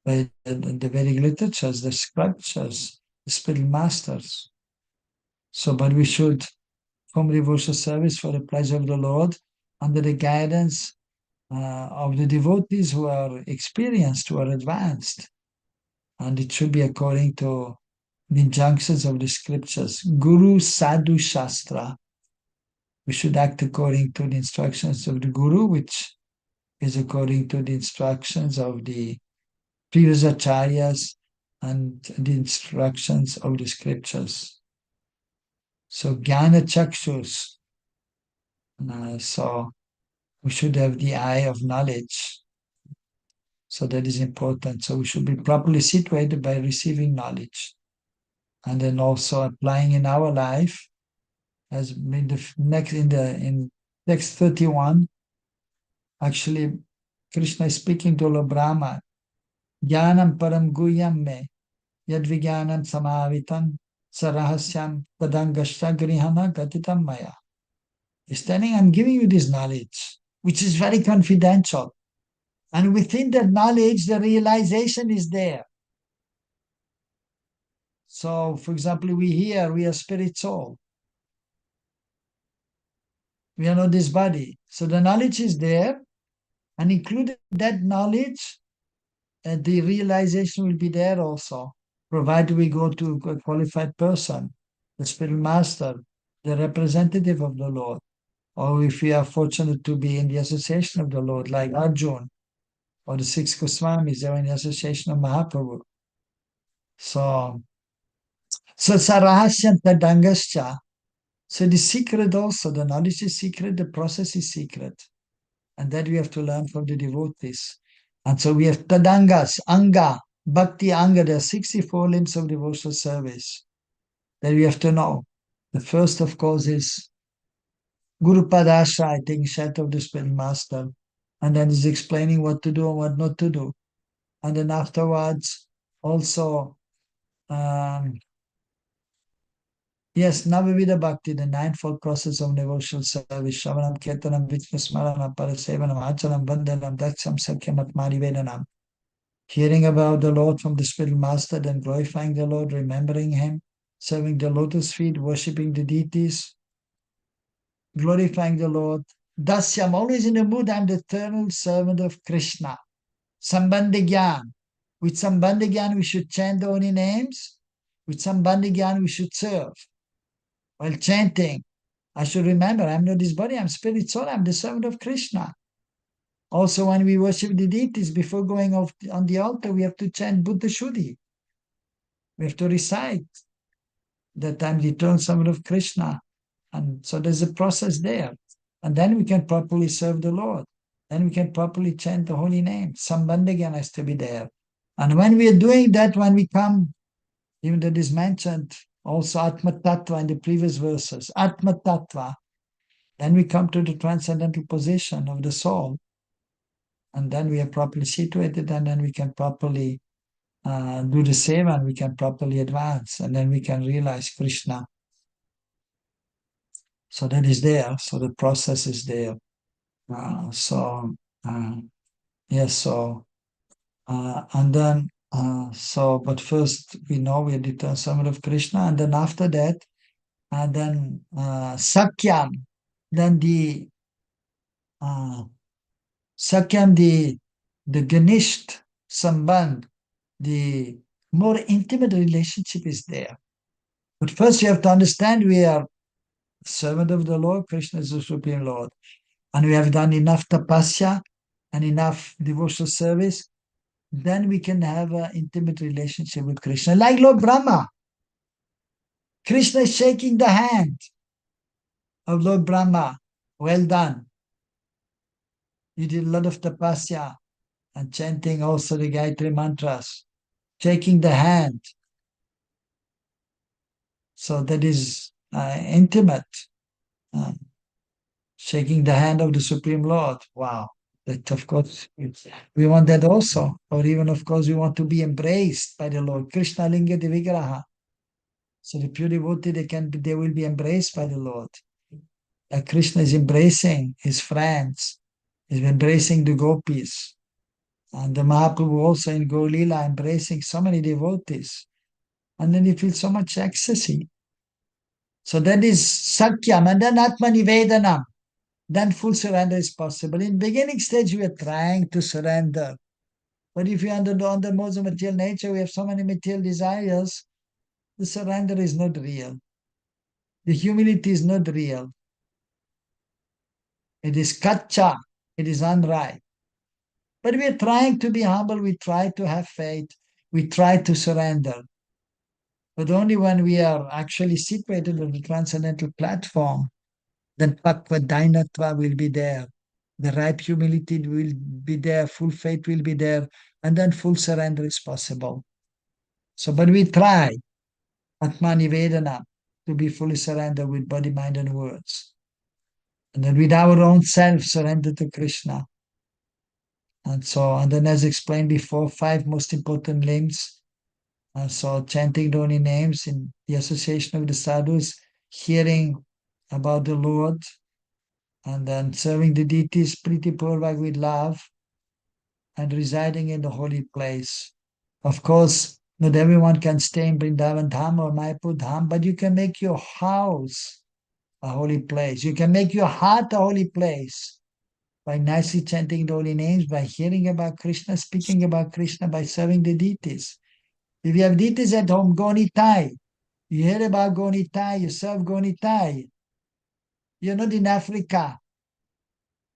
the Vedic literatures, the scriptures, the spiritual masters. So, but we should form devotional service for the pleasure of the Lord under the guidance of the devotees who are experienced, who are advanced. And it should be according to the injunctions of the scriptures. Guru Sadhu Shastra. We should act according to the instructions of the Guru, which is according to the instructions of the previous acharyas and the instructions of the scriptures. So Jnana Chakshus. So we should have the eye of knowledge. So that is important. So we should be properly situated by receiving knowledge. And then also applying in our life, as in text 31, actually Krishna is speaking to Lord Brahma. Jnanam param guyam me, yad vijnanam samavitam, sarahasyam tadangashta grihana gatitam maya. He's telling, I'm giving you this knowledge, which is very confidential. And within that knowledge, the realization is there. So, for example, we are spirit soul. We are not this body. So the knowledge is there, and included that knowledge, the realization will be there also, provided we go to a qualified person, the spirit master, the representative of the Lord, or if we are fortunate to be in the association of the Lord, like Arjun, or the six Goswamis, they are in the association of Mahaprabhu. So Sarahasya Tadangascha. So the secret also, the knowledge is secret, the process is secret. And that we have to learn from the devotees. And so we have Tadangas, Anga, Bhakti Anga, there are 64 limbs of devotional service that we have to know. The first, of course, is Guru Padasha, I think, Shat of the Spirit Master. And then he's explaining what to do and what not to do. And then afterwards, also, yes, Navavida Bhakti, the ninefold process of devotional service, Shravanam, Kirtanam, Vishnu Smaranam, Parasevanam, Acharam, Vandanam, Daksham, Sakyam, Atmani Vedanam. Hearing about the Lord from the Spirit Master, then glorifying the Lord, remembering Him, serving the lotus feet, worshipping the deities, glorifying the Lord. Thus, I'm always in the mood, I'm the eternal servant of Krishna. Sambandha Gyan. With Sambandha Gyan, we should chant the holy names. With Sambandha Gyan, we should serve. While chanting, I should remember, I'm not this body, I'm spirit soul, I'm the servant of Krishna. Also, when we worship the deities, before going off on the altar, we have to chant Buddha Shuddhi. We have to recite that I'm the eternal servant of Krishna. And so there's a process there. And then we can properly serve the Lord. Then we can properly chant the holy name. Sambandhagyan has to be there. And when we are doing that, when we come, even that is mentioned also Atma Tattva in the previous verses, Atma Tattva, then we come to the transcendental position of the soul. And then we are properly situated, and then we can properly do the same, and we can properly advance, and then we can realize Krishna. So that is there. So the process is there. Yes, so, and then, but first we know we are the eternal servant of Krishna, and then after that, and then Sakyam, then the Sakyam, the Ganisht Sambandh, the more intimate relationship is there. But first you have to understand we are servant of the Lord, Krishna is the Supreme Lord. And we have done enough tapasya and enough devotional service, then we can have an intimate relationship with Krishna. Like Lord Brahma. Krishna is shaking the hand of Lord Brahma. Well done. You did a lot of tapasya and chanting also the Gayatri mantras, shaking the hand. So that is intimate. Shaking the hand of the Supreme Lord. Wow. That, of course, we want that also. Or even, of course, we want to be embraced by the Lord. Krishna Linga Vigraha. So the pure devotee, they will be embraced by the Lord. Krishna is embracing his friends. He's embracing the gopis. And the Mahaprabhu also in Gaulila embracing so many devotees. And then you feel so much ecstasy. So that is Sakyam. And then Atmanivedanam. Then full surrender is possible. In beginning stage, we are trying to surrender. But if you are on the modes of material nature, we have so many material desires, the surrender is not real. The humility is not real. It is kacha. It is unright. But we are trying to be humble. We try to have faith. We try to surrender. But only when we are actually situated on the transcendental platform, then Pakva Dainatva will be there. The ripe humility will be there, full faith will be there, and then full surrender is possible. So, but we try, Atmani Vedana, to be fully surrendered with body, mind, and words. And then with our own self, surrender to Krishna. And so, and then as explained before, 5 most important limbs. And so chanting the holy names in the association of the sadhus, hearing about the Lord, and then serving the deities Priti Purvak with love, and residing in the holy place. Of course, not everyone can stay in Vrindavan Dham or Mayapur Dham, but you can make your house a holy place. You can make your heart a holy place by nicely chanting the holy names, by hearing about Krishna, speaking about Krishna, by serving the deities. If you have deities at home, Gonitai, you hear about Gonitai, you serve Gonitai. You're not in Africa.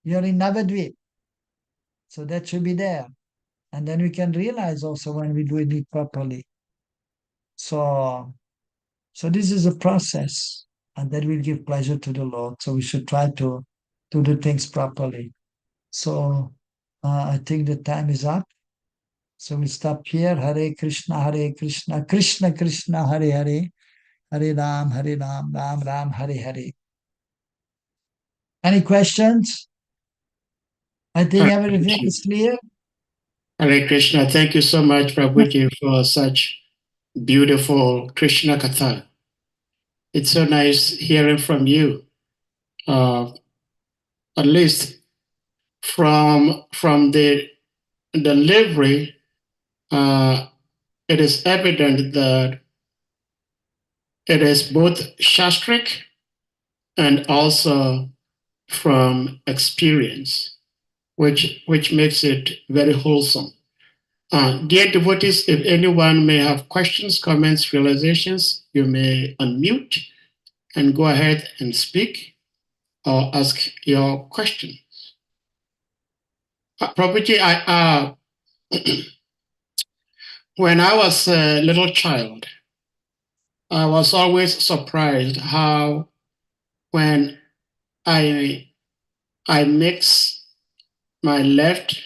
You're in Navadvip. So that should be there. And then we can realize also when we do it properly. So this is a process, and that will give pleasure to the Lord. So we should try to do things properly. So I think the time is up. So we stop here. Hare Krishna, Krishna Krishna, Hare Hare. Hare Ram, Ram Ram, Hare Hare. Any questions? I think Hare everything Krishna. is clear. Hare Krishna. Thank you so much, Prabhuji, for such beautiful Krishna Katha. It's so nice hearing from you. At least from the delivery, it is evident that it is both shastric and also from experience, which makes it very wholesome. Dear devotees, if anyone may have questions, comments, realizations, you may unmute and go ahead and speak or ask your question. Prabhuji, when I was a little child, I was always surprised how when I mix my left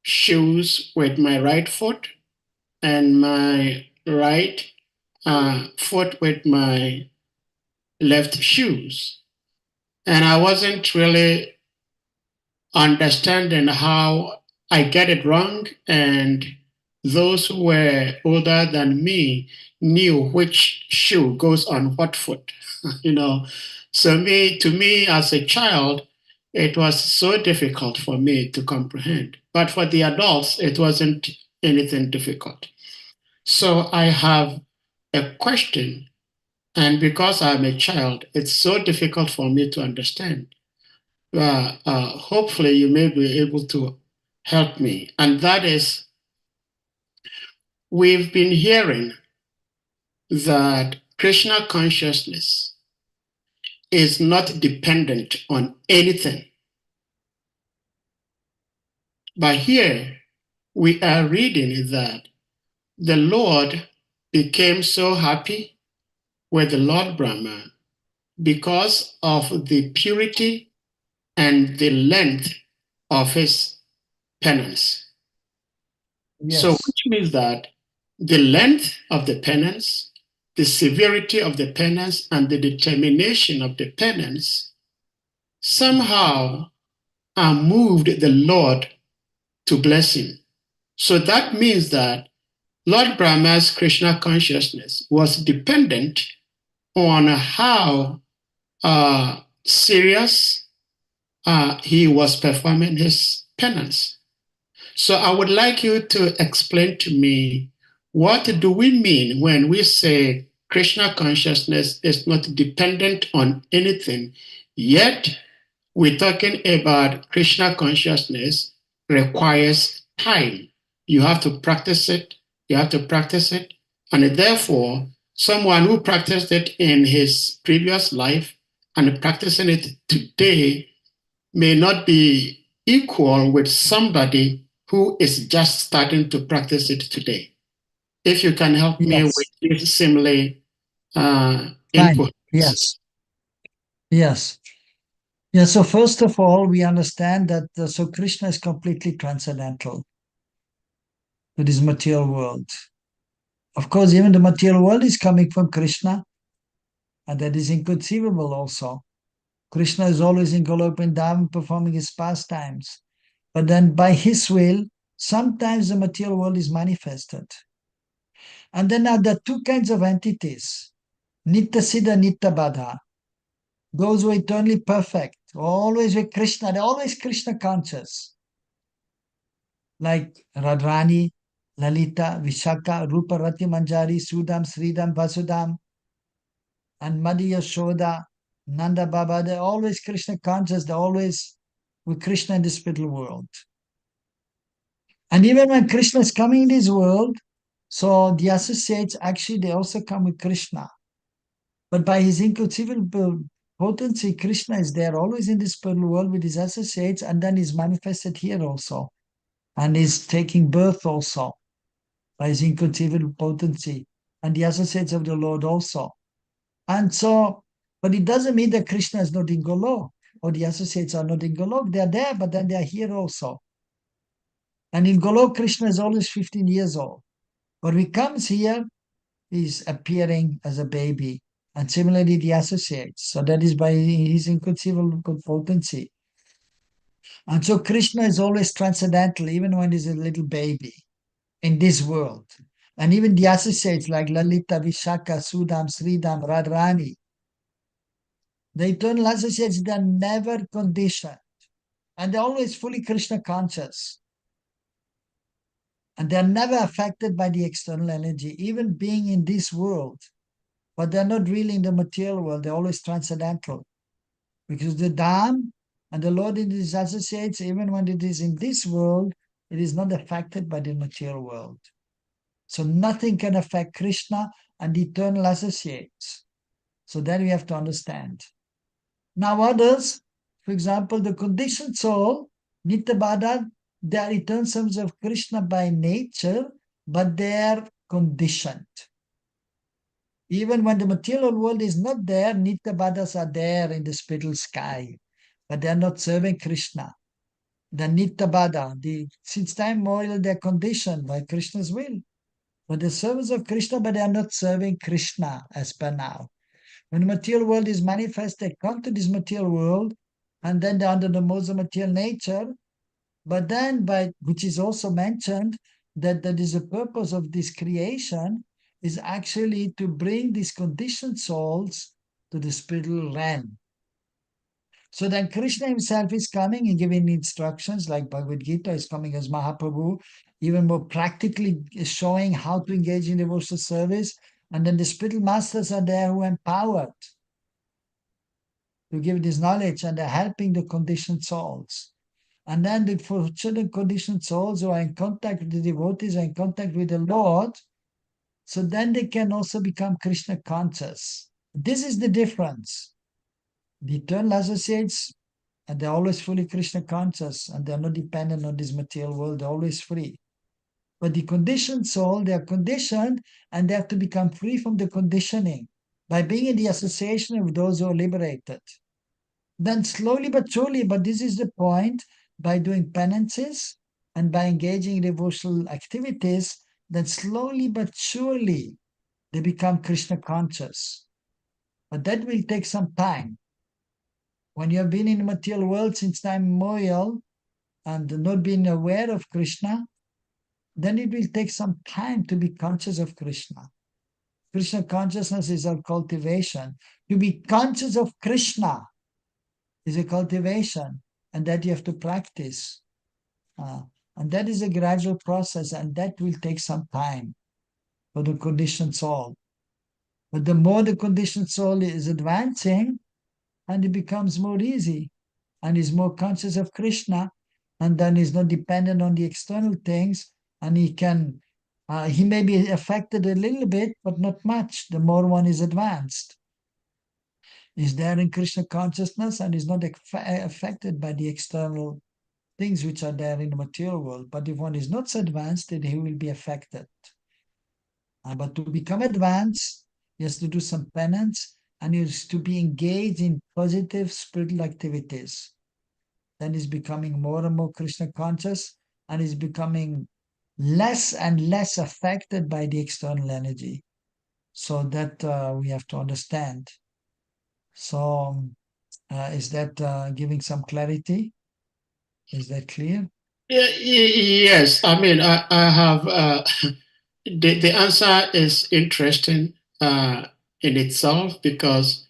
shoes with my right foot and my right foot with my left shoes. And I wasn't really understanding how I get it wrong. And those who were older than me knew which shoe goes on what foot, you know. So to me as a child, it was so difficult for me to comprehend. But for the adults, it wasn't anything difficult. So I have a question, and because I'm a child, it's so difficult for me to understand. Hopefully, you may be able to help me. And that is, we've been hearing that Krishna consciousness is not dependent on anything. But here, we are reading that the Lord became so happy with the Lord Brahma because of the purity and the length of his penance. Yes. So, which means that the length of the penance, the severity of the penance, and the determination of the penance somehow moved the Lord to bless him. So that means that Lord Brahma's Krishna consciousness was dependent on how serious he was performing his penance. So I would like you to explain to me, what do we mean when we say Krishna consciousness is not dependent on anything, yet we're talking about Krishna consciousness requires time. You have to practice it, you have to practice it, and therefore someone who practiced it in his previous life and practicing it today may not be equal with somebody who is just starting to practice it today. If you can help me with this similar input. Yes. Yes. Yeah, so first of all, we understand that so Krishna is completely transcendental to this material world. Of course, even the material world is coming from Krishna, and that is inconceivable also. Krishna is always in Goloka Vrindavan performing his pastimes. But then by his will, sometimes the material world is manifested. And then now there are two kinds of entities, Nitya Siddha, Nitya Baddha. Those who are eternally perfect, always with Krishna, they're always Krishna conscious. Like Radharani, Lalita, Vishaka, Rupa, Rati, Manjari, Sudam, Sridam, Vasudam, and Madhya Yashoda, Nanda Baba, they're always Krishna conscious, they're always with Krishna in the spiritual world. And even when Krishna is coming in this world, so the associates actually they also come with Krishna. But by his inconceivable potency, Krishna is there always in this spiritual world with his associates, and then is manifested here also. And is taking birth also by his inconceivable potency, and the associates of the Lord also. And so, but it doesn't mean that Krishna is not in Golok, or the associates are not in Golok. They are there, but then they are here also. And in Golok, Krishna is always 15 years old. But he comes here is appearing as a baby. And similarly, the associates. So that is by his inconceivable potency. And so Krishna is always transcendental, even when he's a little baby in this world. And even the associates like Lalita, Vishaka, Sudam, Sridham, Radharani, the eternal associates, they are never conditioned. And they're always fully Krishna conscious. And they're never affected by the external energy, even being in this world. But they're not really in the material world. They're always transcendental. Because the Dham and the Lord in his associates, even when it is in this world, it is not affected by the material world. So nothing can affect Krishna and the eternal associates. So that we have to understand. Now others, for example, the conditioned soul, Nityabada, they are eternal sons of Krishna by nature, but they are conditioned. Even when the material world is not there, Nityabadas are there in the spiritual sky, but they are not serving Krishna. The Nityabada, since time immemorial, they are conditioned by Krishna's will. But the servants of Krishna, but they are not serving Krishna as per now. When the material world is manifest, they come to this material world, and then they're under the modes of material nature. But then, which is also mentioned, that is the purpose of this creation is actually to bring these conditioned souls to the spiritual realm. So then Krishna himself is coming and giving instructions, like Bhagavad Gita is coming as Mahaprabhu, even more practically showing how to engage in devotional service. And then the spiritual masters are there who are empowered to give this knowledge, and they're helping the conditioned souls. And then the fortunate conditioned souls who are in contact with the devotees, are in contact with the Lord, so then they can also become Krishna conscious. This is the difference. The eternal associates, and they're always fully Krishna conscious, and they're not dependent on this material world, they're always free. But the conditioned soul, they are conditioned, and they have to become free from the conditioning by being in the association of those who are liberated. Then slowly but surely, but this is the point, by doing penances and by engaging in devotional activities, then slowly but surely they become Krishna conscious. But that will take some time. When you have been in the material world since time immemorial and not being aware of Krishna, then it will take some time to be conscious of Krishna. Krishna consciousness is our cultivation. To be conscious of Krishna is a cultivation, and that you have to practice. And that is a gradual process, and that will take some time for the conditioned soul. But the more the conditioned soul is advancing, and it becomes more easy, and is more conscious of Krishna, and then is not dependent on the external things, and he may be affected a little bit, but not much, the more one is advanced. Is there in Krishna consciousness and is not affected by the external things which are there in the material world. But if one is not so advanced, then he will be affected. But to become advanced, he has to do some penance, and he has to be engaged in positive spiritual activities. Then he's becoming more and more Krishna conscious, and he's becoming less and less affected by the external energy. So that we have to understand. So is that giving some clarity? Is that clear? Yes, I mean, I have the answer is interesting in itself, because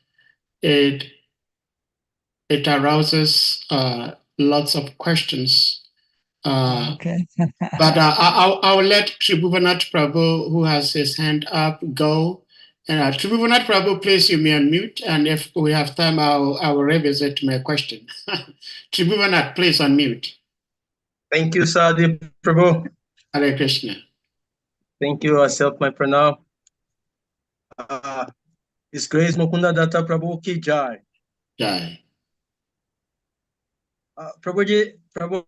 it arouses lots of questions. Okay. But I'll let Tribhuvanat Prabhu, who has his hand up, go. And Tribhuvanat Prabhu, please, you may unmute. And if we have time, I will revisit my question. Tribhuvanat, please unmute. Thank you, Sadhi Prabhu. Hare Krishna. Thank you. I accept my pranam. His Grace Mukunda Datta Prabhu ki jai. Jai. Prabhuji, Prabhu,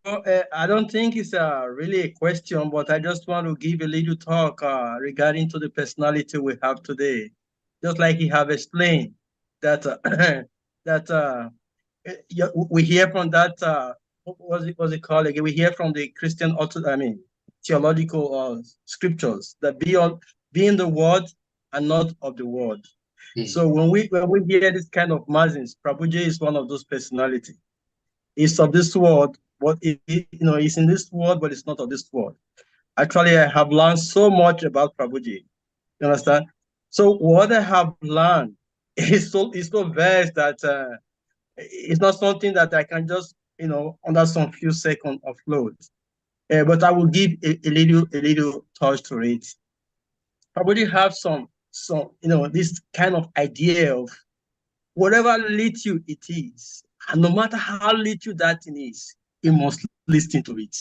I don't think it's really a question, but I just want to give a little talk regarding to the personality we have today. Just like you have explained that we hear from that what was it called again? We hear from the Christian theological scriptures that be in the word and not of the world. Mm. So when we hear this kind of mazins, Prabhuji is one of those personality. He's of this world, but he's in this world, but it's not of this world. Actually, I have learned so much about Prabhuji. You understand? So what I have learned is so vast that it's not something that I can just under some few seconds offload. But I will give a little touch to it. Probably have some this kind of idea of whatever little it is, and no matter how little that thing is, you must listen to it.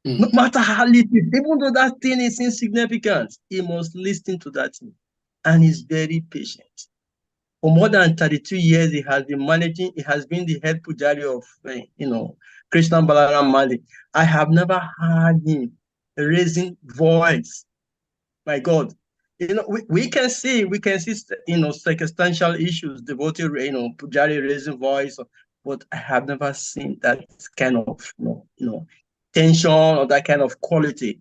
No matter how little, even though that thing is insignificant, he must listen to that thing. And he's very patient. For more than 32 years, he has been the head pujari of, Krishna Balaram Mali. I have never heard him raising voice. My God. We can see, circumstantial issues, devotee, pujari raising voice, but I have never seen that kind of, tension or that kind of quality.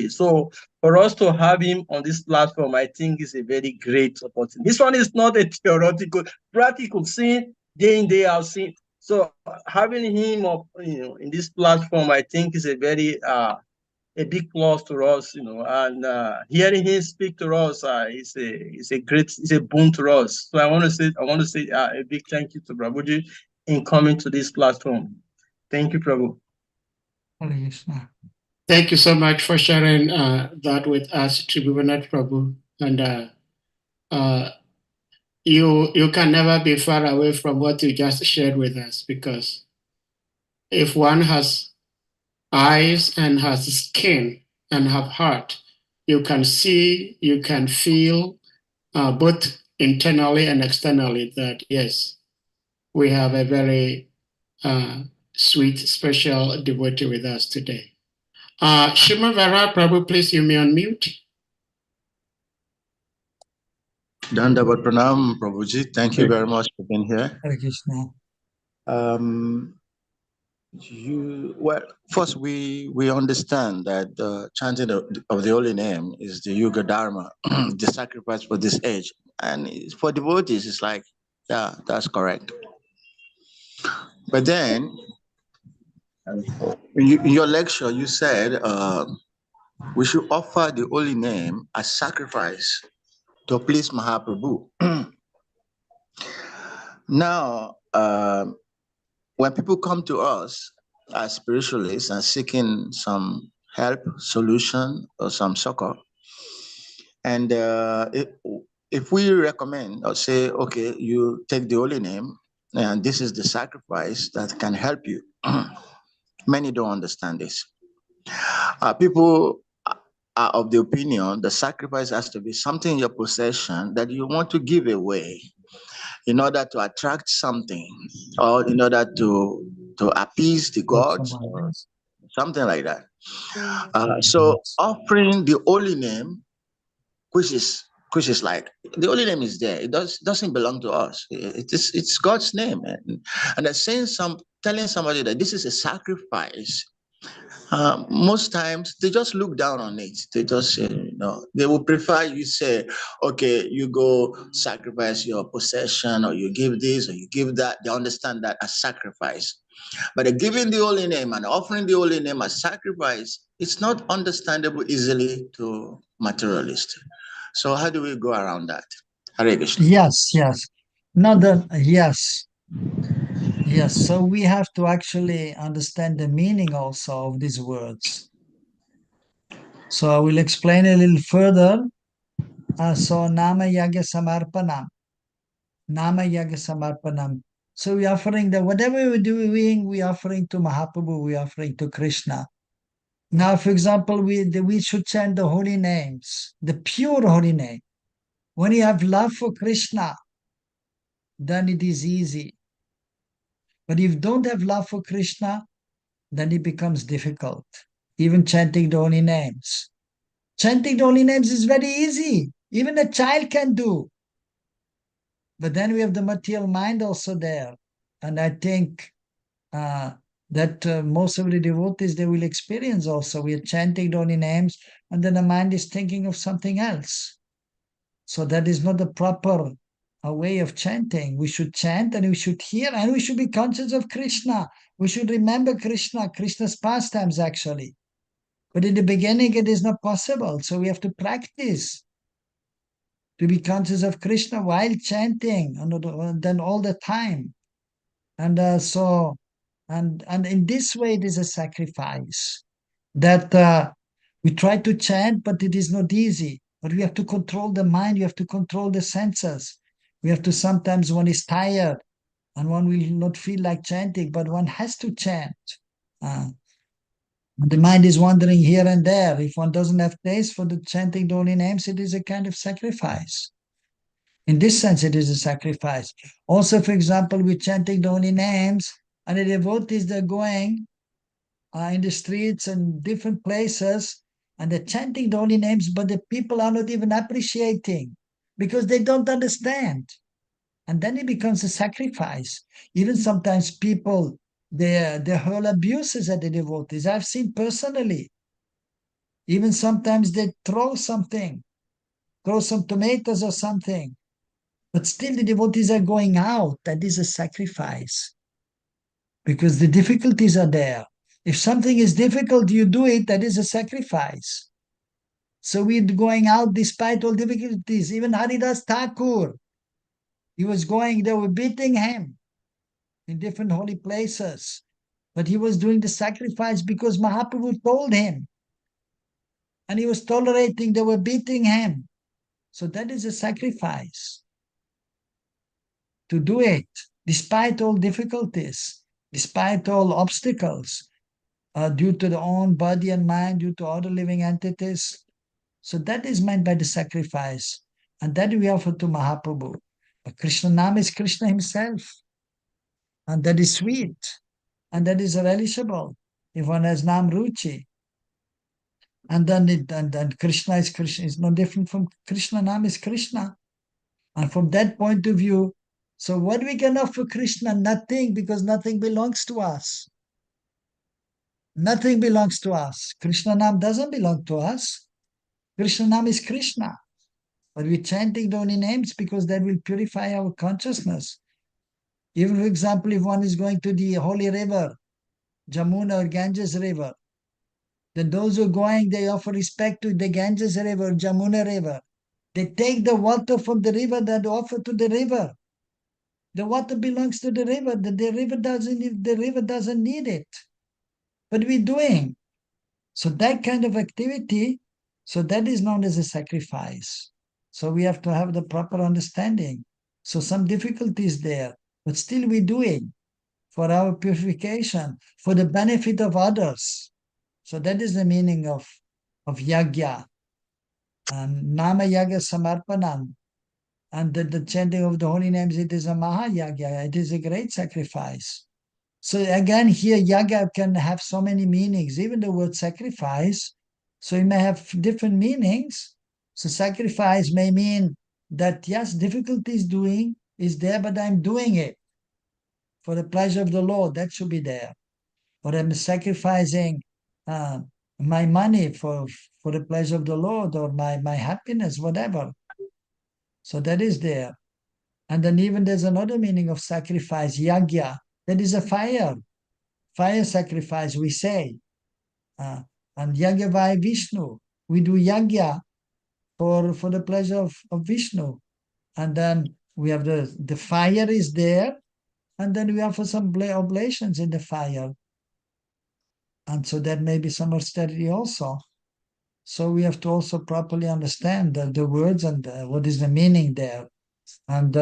So for us to have him on this platform, I think is a very great opportunity. This one is not a theoretical, practical scene, day in, day out scene. So having him up, in this platform, I think is a very a big plus to us, and hearing him speak to us is a boon to us. So I want to say a big thank you to Prabhuji in coming to this platform. Thank you, Prabhu. Thank you so much for sharing that with us, Tribhuvanat Prabhu. And you can never be far away from what you just shared with us, because if one has eyes and has skin and have heart, you can see, you can feel both internally and externally that, yes, we have a very sweet, special devotee with us today. Shimavara Prabhu, please, you may unmute. Dandavat Pranam, Prabhuji. Thank you very much for being here. Hare Krishna. First we understand that the chanting of the holy name is the Yuga Dharma, the sacrifice for this age. And for devotees, it's like, yeah, that's correct. But then, in your lecture, you said we should offer the holy name as sacrifice to please Mahaprabhu. Now, when people come to us as spiritualists and seeking some help, solution, or some succor, and if we recommend or say, okay, you take the holy name, and this is the sacrifice that can help you, many don't understand this. People are of the opinion the sacrifice has to be something in your possession that you want to give away in order to attract something, or in order to appease the gods, or something like that. So offering the holy name, which is like, the holy name is there. It doesn't belong to us. It's God's name, and telling somebody that this is a sacrifice. Most times they just look down on it. They just say, they will prefer you say, okay, you go sacrifice your possession, or you give this, or you give that. They understand that as sacrifice. But giving the holy name and offering the holy name as sacrifice, it's not understandable easily to materialists. So how do we go around that? Hare Krishna. Yes. Yes. So we have to actually understand the meaning also of these words. So I will explain a little further. So Nama Yagya Samarpanam. Nama Yagya Samarpanam. So we're offering whatever we're doing, we're offering to Mahaprabhu, we're offering to Krishna. Now, for example, we should chant the holy names, the pure holy name. When you have love for Krishna, then it is easy. But if you don't have love for Krishna, then it becomes difficult. Even chanting the holy names. Chanting the holy names is very easy. Even a child can do. But then we have the material mind also there. And I think that most of the devotees, they will experience also. We are chanting the holy names, and then the mind is thinking of something else. So that is not the proper way of chanting. We should chant and we should hear and we should be conscious of Krishna. We should remember Krishna, Krishna's pastimes actually. But in the beginning, it is not possible. So we have to practice to be conscious of Krishna while chanting and then all the time. And and in this way, it is a sacrifice that we try to chant, but it is not easy. But we have to control the mind, we have to control the senses. We have to sometimes, one is tired and one will not feel like chanting, but one has to chant. The mind is wandering here and there. If one doesn't have taste for the chanting the holy names, it is a kind of sacrifice. In this sense, it is a sacrifice. Also, for example, we're chanting the holy names, and the devotees, they're going in the streets and different places, and they're chanting the holy names, but the people are not even appreciating because they don't understand. And then it becomes a sacrifice. Even sometimes people, they hurl abuses at the devotees. I've seen personally. Even sometimes they throw something, throw some tomatoes or something. But still the devotees are going out. That is a sacrifice. Because the difficulties are there. If something is difficult, you do it, that is a sacrifice. So we're going out despite all difficulties. Even Haridas Thakur, he was going, they were beating him in different holy places. But he was doing the sacrifice because Mahaprabhu told him. And he was tolerating, they were beating him. So that is a sacrifice. To do it, despite all difficulties, despite all obstacles, due to the own body and mind, due to other living entities. So that is meant by the sacrifice. And that we offer to Mahaprabhu. Krishna Nam is Krishna himself. And that is sweet. And that is relishable. If one has Nam Ruchi. And then Krishna is no different from Krishna. Nam is Krishna. And from that point of view, so what we can offer Krishna? Nothing, because nothing belongs to us. Nothing belongs to us. Krishna Nam doesn't belong to us. Krishna Nam is Krishna. But we're chanting the holy names because that will purify our consciousness. Even, for example, if one is going to the holy river, Jamuna or Ganges river, then those who are going, they offer respect to the Ganges river, Jamuna river. They take the water from the river that offer to the river. The water belongs to the river. The river doesn't need it. But we're doing. So that kind of activity, so that is known as a sacrifice. So we have to have the proper understanding. So some difficulties there, but still we're doing for our purification, for the benefit of others. So that is the meaning of yagya. And Nama Yaga Samarpanam. And the chanting of the holy names, it is a Mahayagya. It is a great sacrifice. So again, here yaga can have so many meanings, even the word sacrifice. So it may have different meanings. So sacrifice may mean that, yes, difficulty is there, but I'm doing it for the pleasure of the Lord. That should be there. Or I'm sacrificing my money for the pleasure of the Lord, or my happiness, whatever. So that is there. And then even there's another meaning of sacrifice, yagya. That is a fire sacrifice, we say. And Yagya Vishnu. We do yagya for the pleasure of Vishnu. And then we have the fire is there, and then we offer some oblations in the fire. And so that may be some austerity also. So we have to also properly understand the words and what is the meaning there. And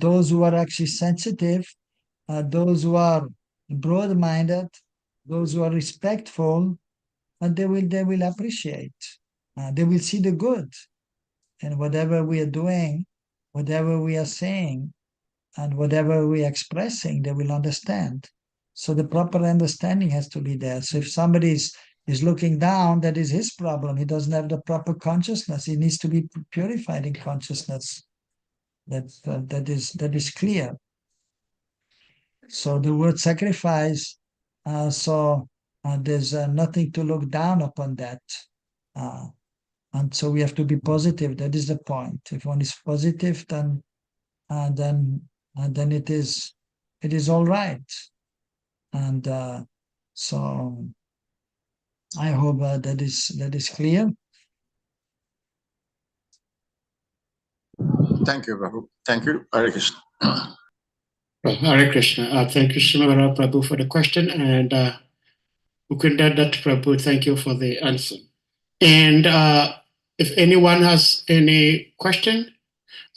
those who are actually sensitive, those who are broad-minded, those who are respectful, and they will appreciate. They will see the good in whatever we are doing, whatever we are saying, and whatever we are expressing. They will understand. So the proper understanding has to be there. So if somebody is looking down, that is his problem. He doesn't have the proper consciousness. He needs to be purified in consciousness. That is clear. So the word sacrifice So there's nothing to look down upon that. And so we have to be positive. That is the point. If one is positive, then it is all right. And so I hope that is clear. Thank you, Prabhu. Thank you. Hare Krishna. Hare Krishna. Thank you, Shrimara Prabhu, for the question. And Mukunda Datta Prabhu, thank you for the answer. And if anyone has any question,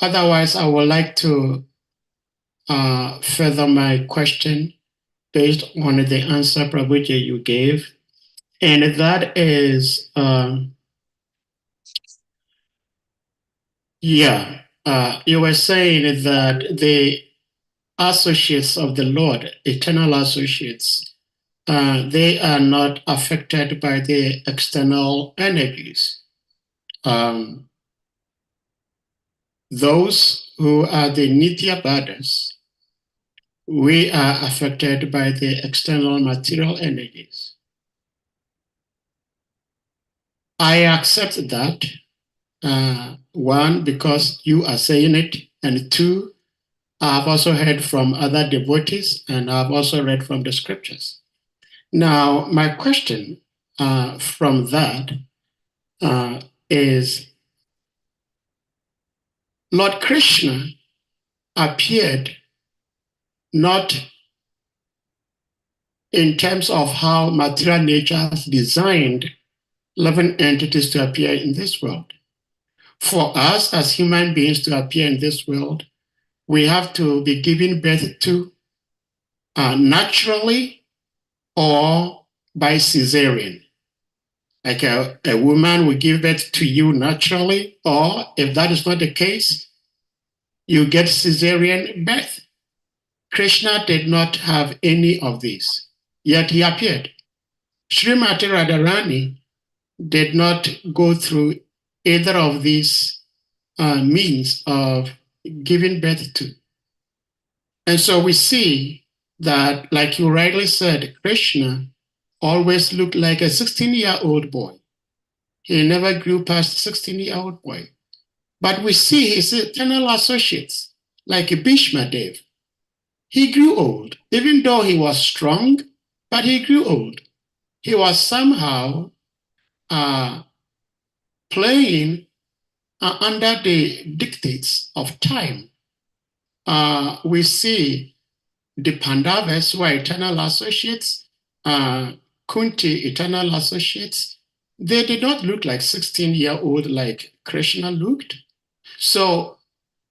otherwise, I would like to further my question based on the answer, Prabhuji, you gave. And that is, you were saying that the associates of the Lord, eternal associates, they are not affected by the external energies. Those who are the Nitya Bhadas, we are affected by the external material energies. I accept that, one, because you are saying it, and two, I've also heard from other devotees, and I've also read from the scriptures. Now, my question from that is, Lord Krishna appeared not in terms of how material nature has designed living entities to appear in this world. For us as human beings to appear in this world, we have to be given birth to naturally or by cesarean. Like a woman will give birth to you naturally, or if that is not the case, you get cesarean birth. Krishna did not have any of these, yet he appeared. Srimati Radharani did not go through either of these means of giving birth to. And so we see that, like you rightly said, Krishna always looked like a 16-year-old boy. He never grew past 16-year-old boy. But we see his eternal associates, like Bhishma Dev. He grew old, even though he was strong, but he grew old. He was somehow playing under the dictates of time. We see the Pandavas who are eternal associates, Kunti, eternal associates. They did not look like 16-year-old like Krishna looked. So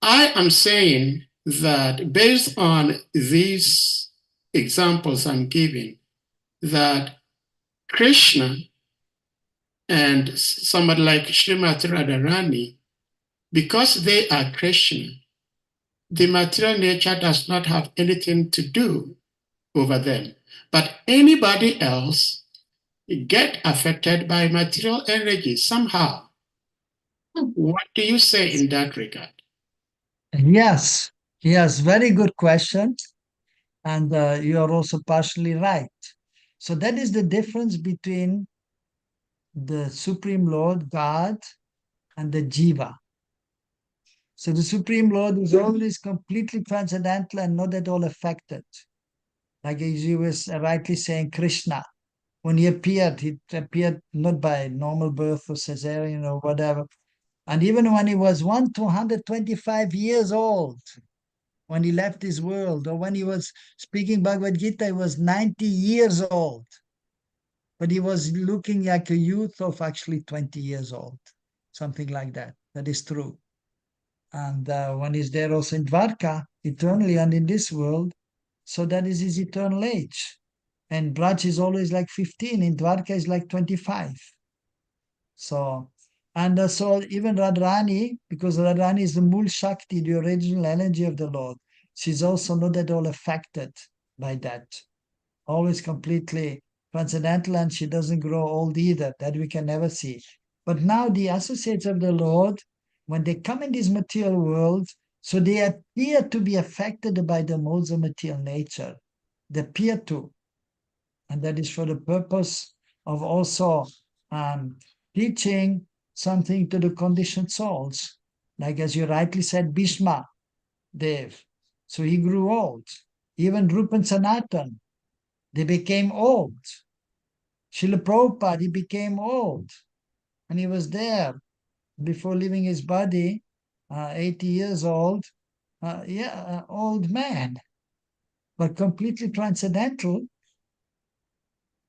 I am saying that based on these examples I'm giving, that Krishna and somebody like Srimati Radharani, because they are Krishna, the material nature does not have anything to do over them. But anybody else get affected by material energy somehow. What do you say in that regard? Yes, very good question. And you are also partially right. So that is the difference between the Supreme Lord, God, and the Jiva. So the Supreme Lord is always completely transcendental and not at all affected. Like as you were rightly saying, Krishna, when he appeared not by normal birth or cesarean or whatever. And even when he was 225 years old, when he left this world, or when he was speaking Bhagavad Gita, he was 90 years old. But he was looking like a youth of actually 20 years old, something like that. That is true. And when he's there also in Dwarka, eternally and in this world, so that is his eternal age. And Braj is always like 15, in Dwarka is like 25. So, and so even Radharani, because Radharani is the Mul Shakti, the original energy of the Lord, she's also not at all affected by that. Always completely transcendental, and she doesn't grow old either. That we can never see. But now the associates of the Lord, when they come in this material world, so they appear to be affected by the modes of material nature. They appear to. And that is for the purpose of also teaching something to the conditioned souls. Like as you rightly said, Bhishma Dev. So he grew old. Even Rupa and Sanatan, they became old. Srila Prabhupada, he became old. And he was there before leaving his body, 80 years old. Old man, but completely transcendental.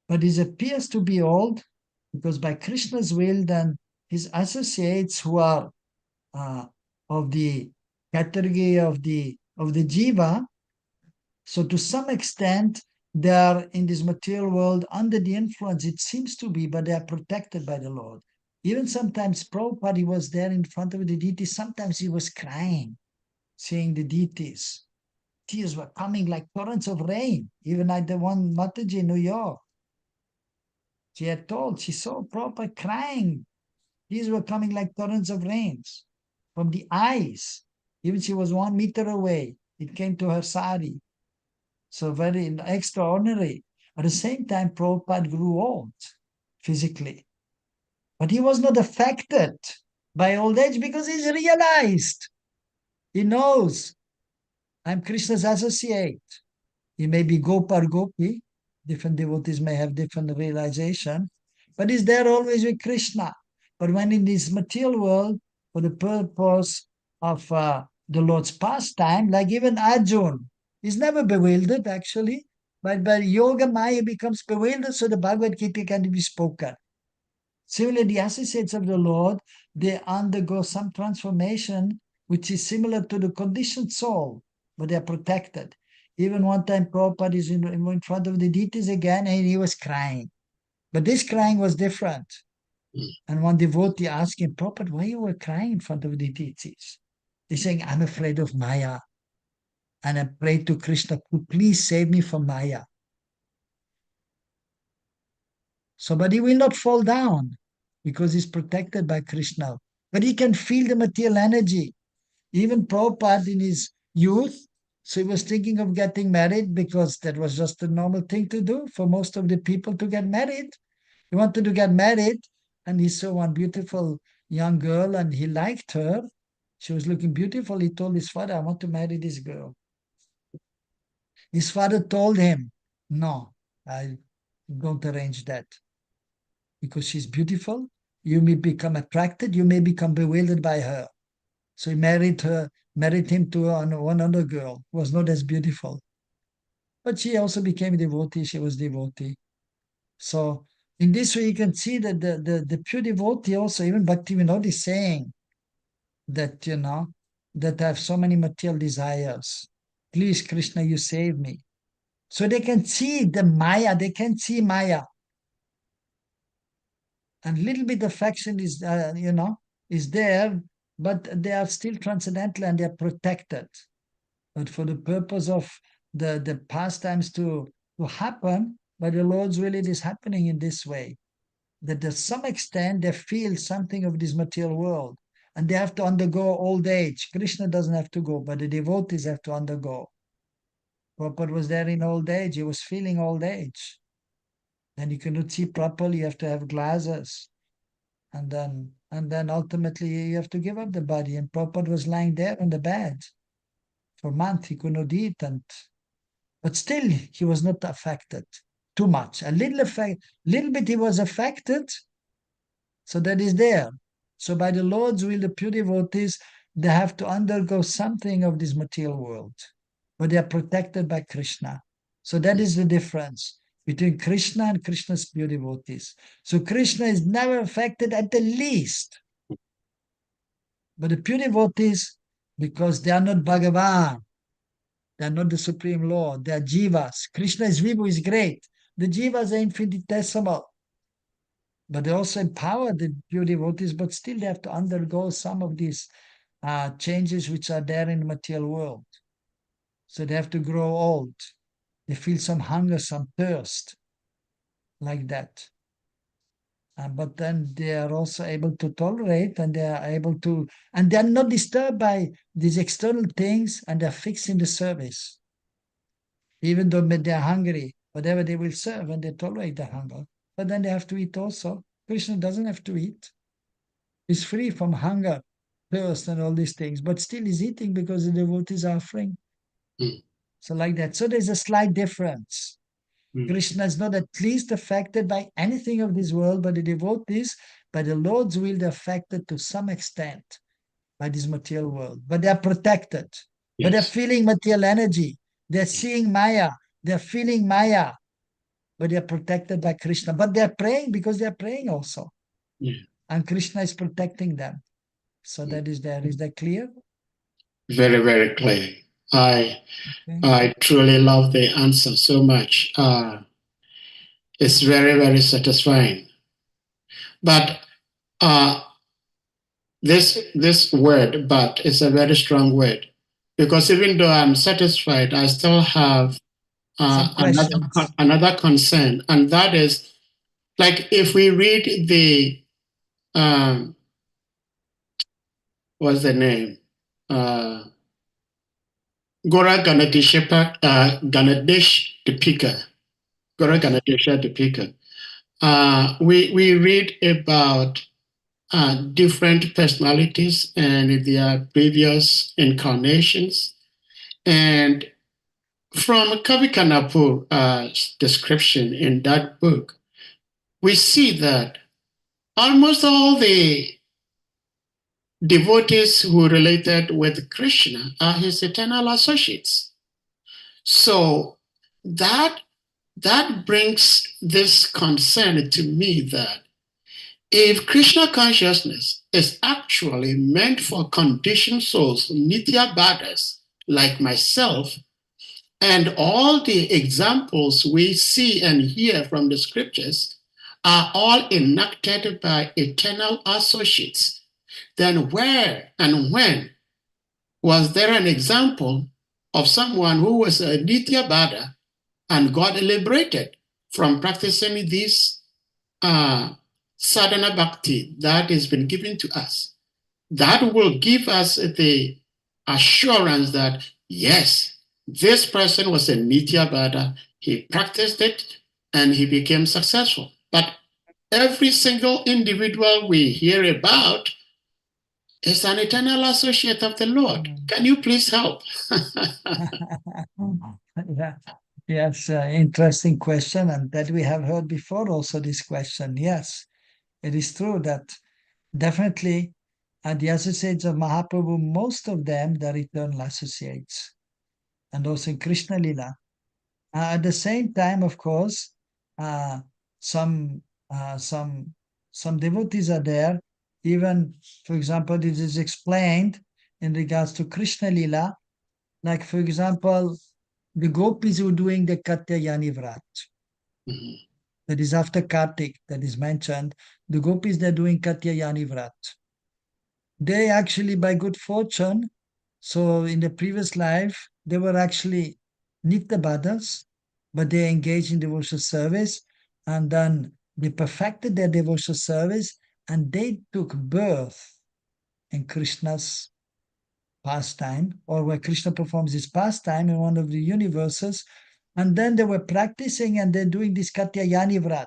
But he appears to be old because by Krishna's will, then his associates who are of the category of the jiva, so to some extent they are in this material world under the influence, it seems to be, but they are protected by the Lord. Even sometimes Prabhupada, he was there in front of the deities, sometimes he was crying, seeing the deities. Tears were coming like torrents of rain, even at the one Mataji in New York. She had told, she saw Prabhupada crying. These were coming like torrents of rains from the eyes. Even she was 1 meter away. It came to her sari. So very extraordinary. At the same time, Prabhupada grew old physically. But he was not affected by old age because he's realized. He knows, I'm Krishna's associate. He may be Gopar Gopi. Different devotees may have different realization. But he's there always with Krishna. But when in this material world, for the purpose of the Lord's pastime, like even Arjun, he's never bewildered actually, but by yoga maya becomes bewildered, so the Bhagavad Gita can be spoken. Similarly, the associates of the Lord, they undergo some transformation which is similar to the conditioned soul, but they are protected. Even one time Prabhupada is in front of the deities again and he was crying. But this crying was different. And one devotee asked him, Prabhupada, why you were crying in front of the deities? He's saying, I'm afraid of Maya. And I prayed to Krishna, please save me from Maya. So, but he will not fall down because he's protected by Krishna. But he can feel the material energy. Even Prabhupada in his youth, so he was thinking of getting married because that was just a normal thing to do for most of the people to get married. He wanted to get married and he saw one beautiful young girl and he liked her. She was looking beautiful. He told his father, I want to marry this girl. His father told him, no, I don't arrange that because she's beautiful. You may become attracted. You may become bewildered by her. So he married him to one other girl who was not as beautiful. But she also became a devotee. She was devotee. So in this way, you can see that the pure devotee also, even Bhaktivinoda is saying that, that I have so many material desires. Please, Krishna, you save me. So they can see the Maya, they can see Maya. And little bit affection is, is there, but they are still transcendental and they are protected. But for the purpose of the pastimes to happen, by the Lord's will, it is happening in this way. That to some extent they feel something of this material world and they have to undergo old age. Krishna doesn't have to go, but the devotees have to undergo. Prabhupada was there in old age, he was feeling old age. And you cannot see properly, you have to have glasses. And then ultimately you have to give up the body. And Prabhupada was lying there on the bed. For a month he could not eat, but still he was not affected too much. A little bit he was affected, so that is there. So by the Lord's will, the pure devotees, they have to undergo something of this material world, but they are protected by Krishna. So that is the difference between Krishna and Krishna's pure devotees. So Krishna is never affected at the least. But the pure devotees, because they are not Bhagavan, they are not the Supreme Lord, they are jivas. Krishna is Vibhu, is great. The jivas are infinitesimal. But they also empower the pure devotees, but still they have to undergo some of these changes which are there in the material world. So they have to grow old. They feel some hunger, some thirst, like that. But then they are also able to tolerate and they are able to, and they are not disturbed by these external things and they're fixed in the service. Even though they are hungry, whatever they will serve, and they tolerate the hunger. But then they have to eat also. Krishna doesn't have to eat. He's free from hunger, thirst, and all these things, but still he's eating because the devotees are offering. Mm. So like that. So there's a slight difference. Krishna is not at least affected by anything of this world, but the devotees, by the Lord's will, they're affected to some extent by this material world. But they're protected. But they're Yes. feeling material energy. They're seeing Maya. They're feeling Maya. But they're protected by Krishna. But they're praying because they're praying also. Yeah. And Krishna is protecting them. So that is there. Is that clear? Very, very clear. Okay. I truly love the answer so much. It's very, very satisfying. But this word, but, is a very strong word, because even though I'm satisfied, I still have another concern, and that is, like, if we read the what's the name? Gora Ganesh Dipika. Gora Ganadesha Dipika. We read about different personalities and their previous incarnations. And from Kavi Kanapur's description in that book, we see that almost all the devotees who related with Krishna are his eternal associates. So that brings this concern to me that if Krishna consciousness is actually meant for conditioned souls, nitya baddhas like myself, and all the examples we see and hear from the scriptures are all enacted by eternal associates, then where and when was there an example of someone who was a nitya baddha and got liberated from practicing this sadhana bhakti that has been given to us? That will give us the assurance that, yes, this person was a nitya baddha, he practiced it, and he became successful. But every single individual we hear about is an eternal associate of the Lord. Can you please help? Yeah. Yes, interesting question, and that we have heard before also this question. Yes, it is true that definitely the associates of Mahaprabhu, most of them, they're eternal associates. And also in Krishna Lila. At the same time, of course, uh, some uh, some some devotees are there. Even, for example, this is explained in regards to Krishna Lila. Like, for example, the gopis who are doing the Katyayani Vrat. That is after Kartik, that is mentioned. The gopis, they're doing Katyayani Vrat. They actually, by good fortune, so in the previous life, they were actually Nitya Badhas, but they engaged in devotional service, and then they perfected their devotional service, and they took birth in Krishna's pastime, or where Krishna performs his pastime in one of the universes, and then they were practicing and they're doing this Katyayani Vrat.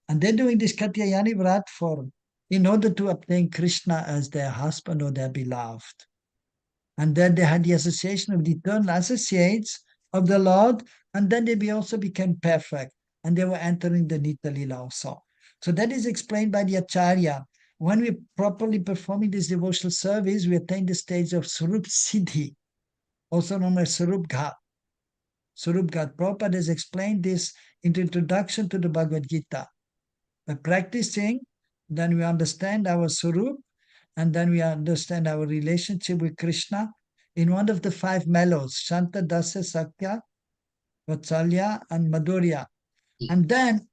And they're doing this Katyayani Vrat in order to obtain Krishna as their husband or their beloved. And then they had the association of the eternal associates of the Lord, and then they also became perfect, and they were entering the Nitya Lila also. So that is explained by the Acharya. When we're properly performing this devotional service, we attain the stage of Sarup Siddhi, also known as Sarup Ghat. Sarup Ghat. Prabhupada has explained this in the introduction to the Bhagavad Gita. By practicing, then we understand our Sarup, and then we understand our relationship with Krishna in one of the five mellows, Shanta, Dasa, Sakya, Vatsalya, and Madhurya. And then,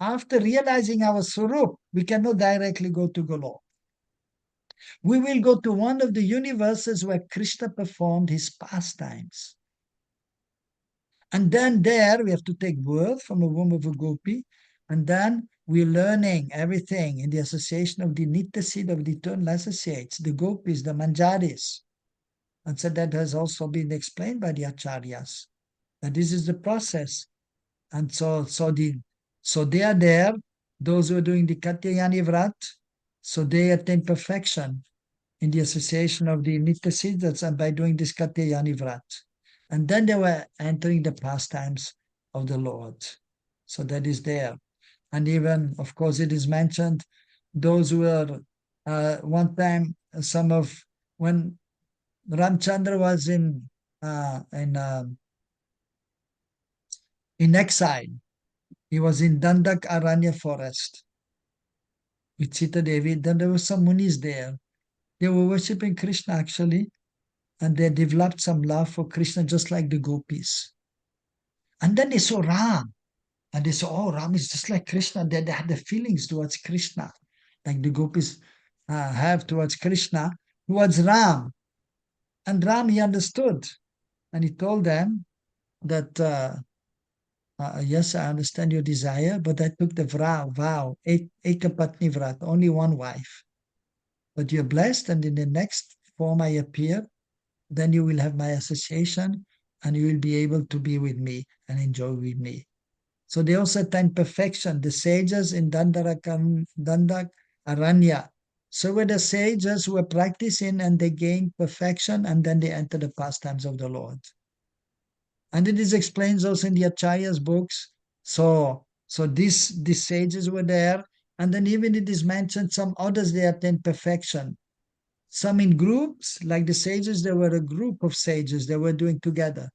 after realizing our Surup, we cannot directly go to Golok. We will go to one of the universes where Krishna performed his pastimes. And then there we have to take birth from a womb of a gopi, and then we're learning everything in the association of the Nitya seed of the eternal associates, the gopis, the manjaris. And so that has also been explained by the acharyas, that this is the process. And so they are there, those who are doing the Katyayani Vrat, so they attain perfection in the association of the Nitya Siddhas and by doing this Katyayani Vrat. And then they were entering the pastimes of the Lord. So that is there. And even, of course, it is mentioned those who were one time when Ramchandra was in exile, he was in Dandak Aranya forest with Sita Devi. Then there were some munis there. They were worshipping Krishna actually, and they developed some love for Krishna just like the gopis. And then they saw Ram, and they saw, oh, Ram is just like Krishna. They had the feelings towards Krishna, like the gopis have towards Krishna, towards Ram. And Ram, he understood, and he told them that, yes, I understand your desire, but I took the vow, Ekapatni Vrat, only one wife. But you're blessed, and in the next form I appear, then you will have my association, and you will be able to be with me and enjoy with me. So they also attain perfection. The sages in Dandak Aranya. So were the sages who were practicing and they gained perfection and then they enter the pastimes of the Lord. And it is explained also in the Acharya's books. So these sages were there, and then even it is mentioned some others they attain perfection. Some in groups, like the sages, there were a group of sages they were doing together.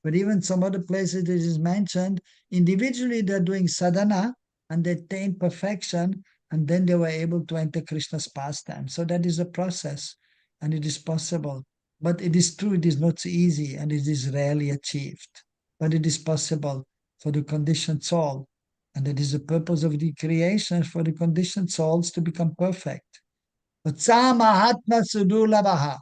But even some other places it is mentioned, individually they're doing sadhana and they attain perfection, and then they were able to enter Krishna's pastime. So that is a process, and it is possible. But it is true, it is not so easy, and it is rarely achieved. But it is possible for the conditioned soul. And that is the purpose of the creation, for the conditioned souls to become perfect. But sa mahatma sudulabaha.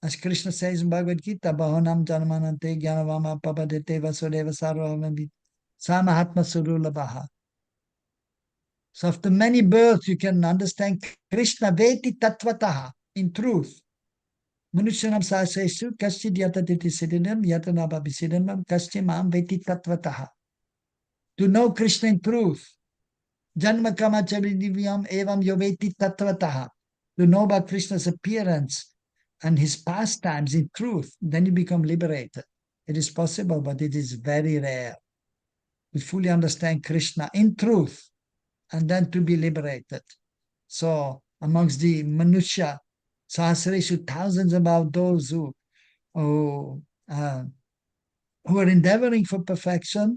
As Krishna says in Bhagavad Gita, Bahonam Janmanante Jnanavama Papadete Vasudeva Sarvamavit Samahatma Surulabaha. So after many births, you can understand Krishna Veti Tattvataha in truth. Manushanam Saseshu Kashchid Yatatiti Siddhinam Yatanaba Siddhinam Kashchimam Veti Tattvataha. To know Krishna in truth. Janma Kama Chavidivyam Evam Yoveti Tattvataha. To know about Krishna's appearance and his pastimes in truth, then you become liberated. It is possible, but it is very rare to fully understand Krishna in truth and then to be liberated. So amongst the Manusya, Sahasreshu, thousands about those who are endeavoring for perfection,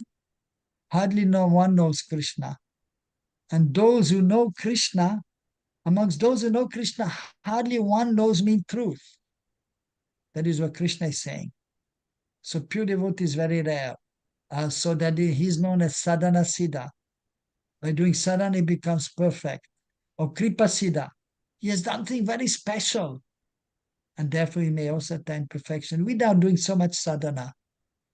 hardly no one knows Krishna. And those who know Krishna, amongst those who know Krishna, hardly one knows me in truth. That is what Krishna is saying. So pure devotee is very rare. So that he's known as sadhana siddha. By doing sadhana, he becomes perfect. Or kripa siddha. He has done something very special. And therefore, he may also attain perfection without doing so much sadhana.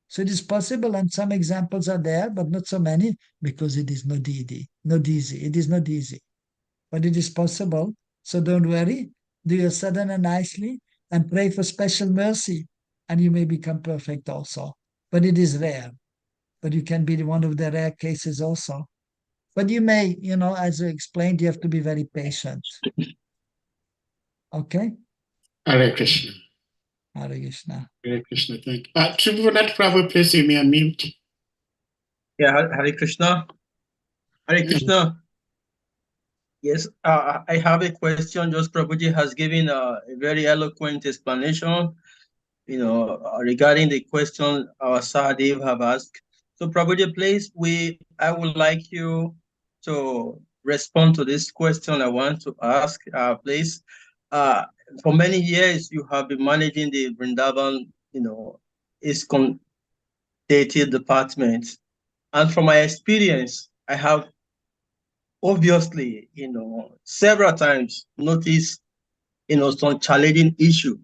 So it is possible, and some examples are there, but not so many, because it is not easy. It is not easy. But it is possible. So don't worry. Do your sadhana nicely and pray for special mercy, and you may become perfect also. But it is rare. But you can be one of the rare cases also. But you may, as I explained, you have to be very patient. Okay? Hare Krishna. Hare Krishna. Hare Krishna. Thank you. Tribhuvanat Prabhu, please you may unmute. Yeah, Hare Krishna. Hare Krishna. Yes, I have a question. Just Prabhuji has given a very eloquent explanation, regarding the question our Sahadev have asked. So Prabhuji, please, I would like you to respond to this question I want to ask, please. For many years, you have been managing the Vrindavan, ISKCON deity department. And from my experience, I have obviously, several times noticed, some challenging issue,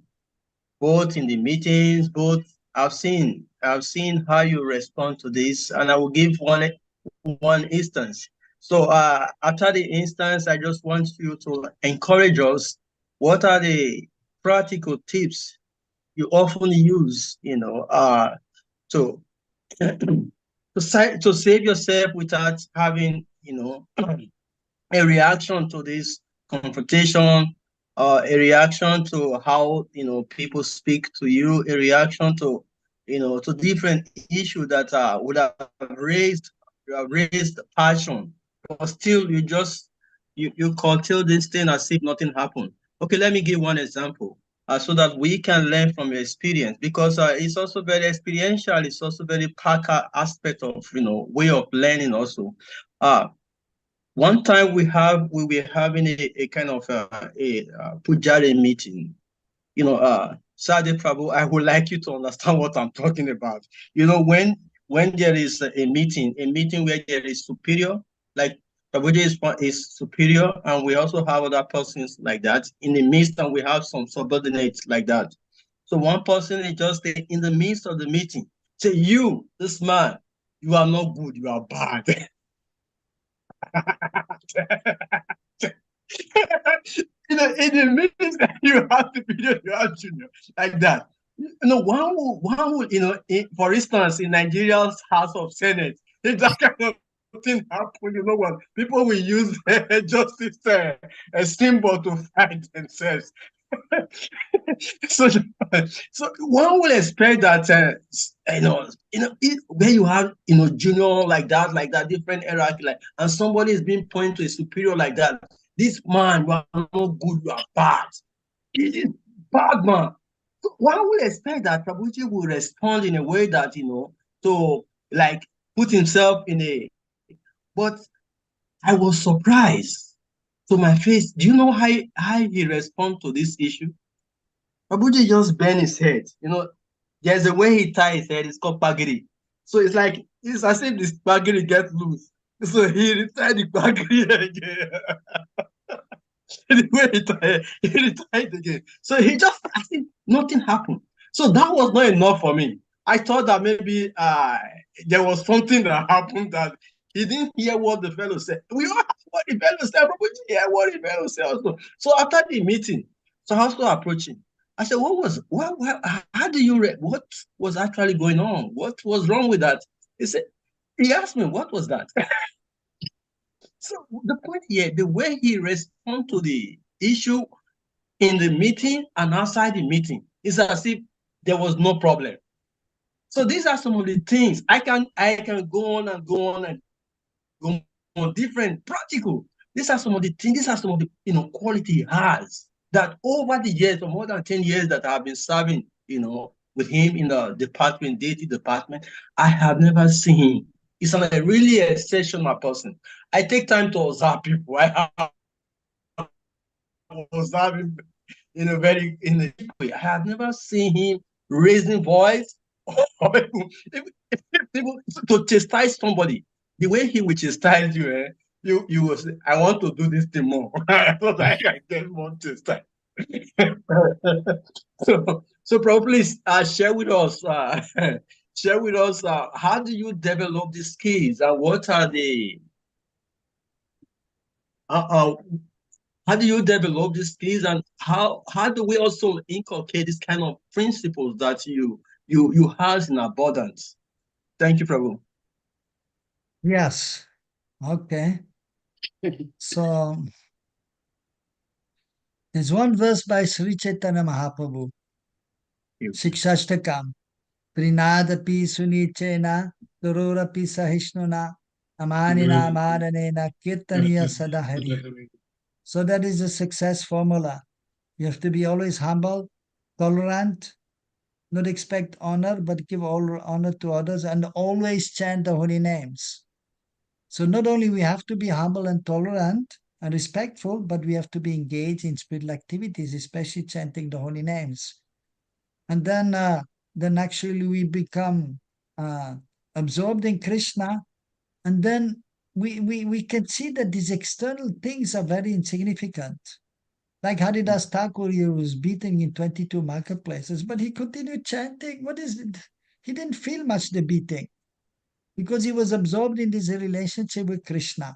both in the meetings, both I've seen how you respond to this, and I will give one instance. So after the instance, I just want you to encourage us. What are the practical tips you often use, to to save yourself without having, a reaction to this confrontation, a reaction to how people speak to you, a reaction to to different issues that would have raised passion, but still you curtail this thing as if nothing happened. Okay, let me give one example. So that we can learn from your experience, because it's also very experiential. It's also very Parker aspect of way of learning also. One time we were having a kind of Pujari meeting. Sadhe Prabhu, I would like you to understand what I'm talking about. When there is a meeting where there is superior, like Prabhuji is superior, and we also have other persons like that in the midst, and we have some subordinates like that. So one person is just in the midst of the meeting, say, "You, this man, you are not good, you are bad." In the meetings that you have to be you have junior like that. One will, for instance, in Nigeria's House of Senate, if that kind of thing happen, you know what? People will use justice a symbol to fight themselves. so, so one will expect that where you have junior like that, different hierarchy, and somebody is being pointed to a superior like that. This man, you are not good, you are bad. It is bad man. So one will expect that Prabhuji will respond in a way that to like put himself in a. But I was surprised to my face. Do you know how he respond to this issue? Prabhuji just bend his head. There's a way he ties his head. It's called pagiri. So it's as if this pagiri gets loose. So he retied the pagiri again. The way he retired again. So he just as if nothing happened. So that was not enough for me. I thought that maybe there was something that happened that he didn't hear what the fellow said. We all heard what the fellow said, but we didn't hear what the fellow said also. So after the meeting, so I was still approaching. I said, how do you what was actually going on? What was wrong with that? He asked me, what was that? So the point here, the way he responded to the issue in the meeting and outside the meeting, is as if there was no problem. So these are some of the things I can go on and go on and go on different practical. These are some of the things, these are some of the quality he has that over the years, for more than 10 years that I've been serving, with him in the department, deity department, I have never seen him. He's a really exceptional person. I take time to observe people. I observe him in a deep way. I have never seen him raising voice or people to chastise somebody. The way he will chastise you, you will say, I want to do this thing more. So that I can get more chastised. so probably share with us how do you develop these skills, and what are the uh, uh, how do you develop these skills, and how do we also inculcate this kind of principles that you have in abundance? Thank you, Prabhu. Yes. Okay. So there's one verse by Sri Chaitanya Mahaprabhu, Sikshashtakam. Prinadapi sunichena, Durorapi sahishnuna, Amanina maranena, Kirtaniya sadahari. So that is the success formula. You have to be always humble, tolerant, not expect honor, but give all honor to others, and always chant the holy names. So not only we have to be humble and tolerant and respectful, but we have to be engaged in spiritual activities, especially chanting the holy names. And then actually we become absorbed in Krishna, and then we can see that these external things are very insignificant. Like Haridas Thakur, he was beaten in 22 marketplaces, but he continued chanting. What is it? He didn't feel much the beating because he was absorbed in this relationship with Krishna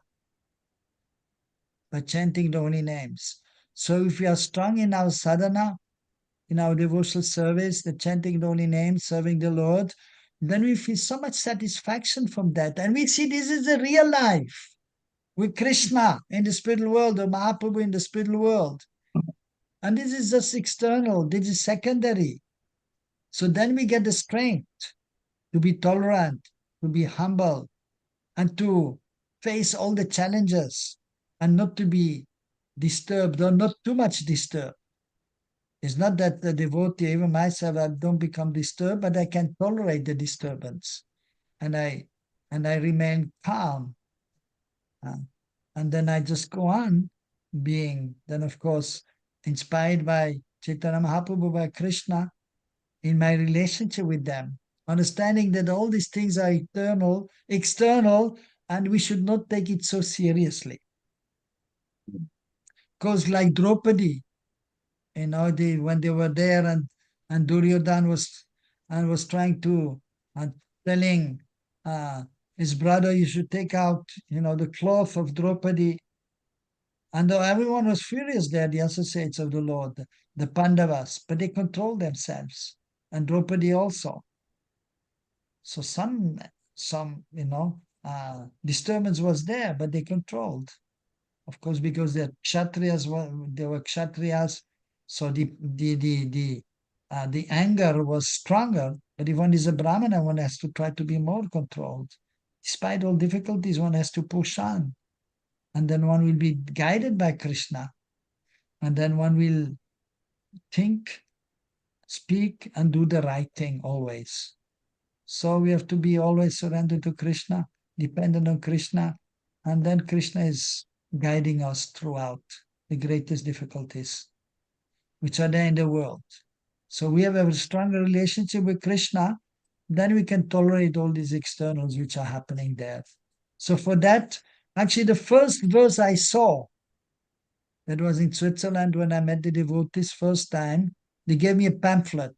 by chanting the holy names. So if we are strong in our sadhana, in our devotional service, the chanting the holy names, serving the Lord, then we feel so much satisfaction from that. And we see this is the real life with Krishna in the spiritual world, or Mahaprabhu in the spiritual world. And this is just external, this is secondary. So then we get the strength to be tolerant, to be humble, and to face all the challenges and not to be disturbed or not too much disturbed. It's not that the devotee, even myself, I don't become disturbed, but I can tolerate the disturbance. And I remain calm. And then I just go on being, then of course, inspired by Chaitanya Mahaprabhu, by Krishna, in my relationship with them, understanding that all these things are eternal, external, and we should not take it so seriously. Because like Draupadi, when they were there and Duryodhana was trying to, telling his brother, you should take out, the cloth of Draupadi. And everyone was furious there, the associates of the Lord, the Pandavas, but they controlled themselves, and Draupadi also. So some disturbance was there, but they controlled. Of course, because they were Kshatriyas, so the anger was stronger. But if one is a Brahmana, one has to try to be more controlled. Despite all difficulties, one has to push on. And then one will be guided by Krishna. And then one will think, speak, and do the right thing always. So we have to be always surrendered to Krishna, dependent on Krishna. And then Krishna is guiding us throughout the greatest difficulties which are there in the world. So we have a stronger relationship with Krishna, then we can tolerate all these externals which are happening there. So for that, actually the first verse I saw, that was in Switzerland when I met the devotees first time, they gave me a pamphlet.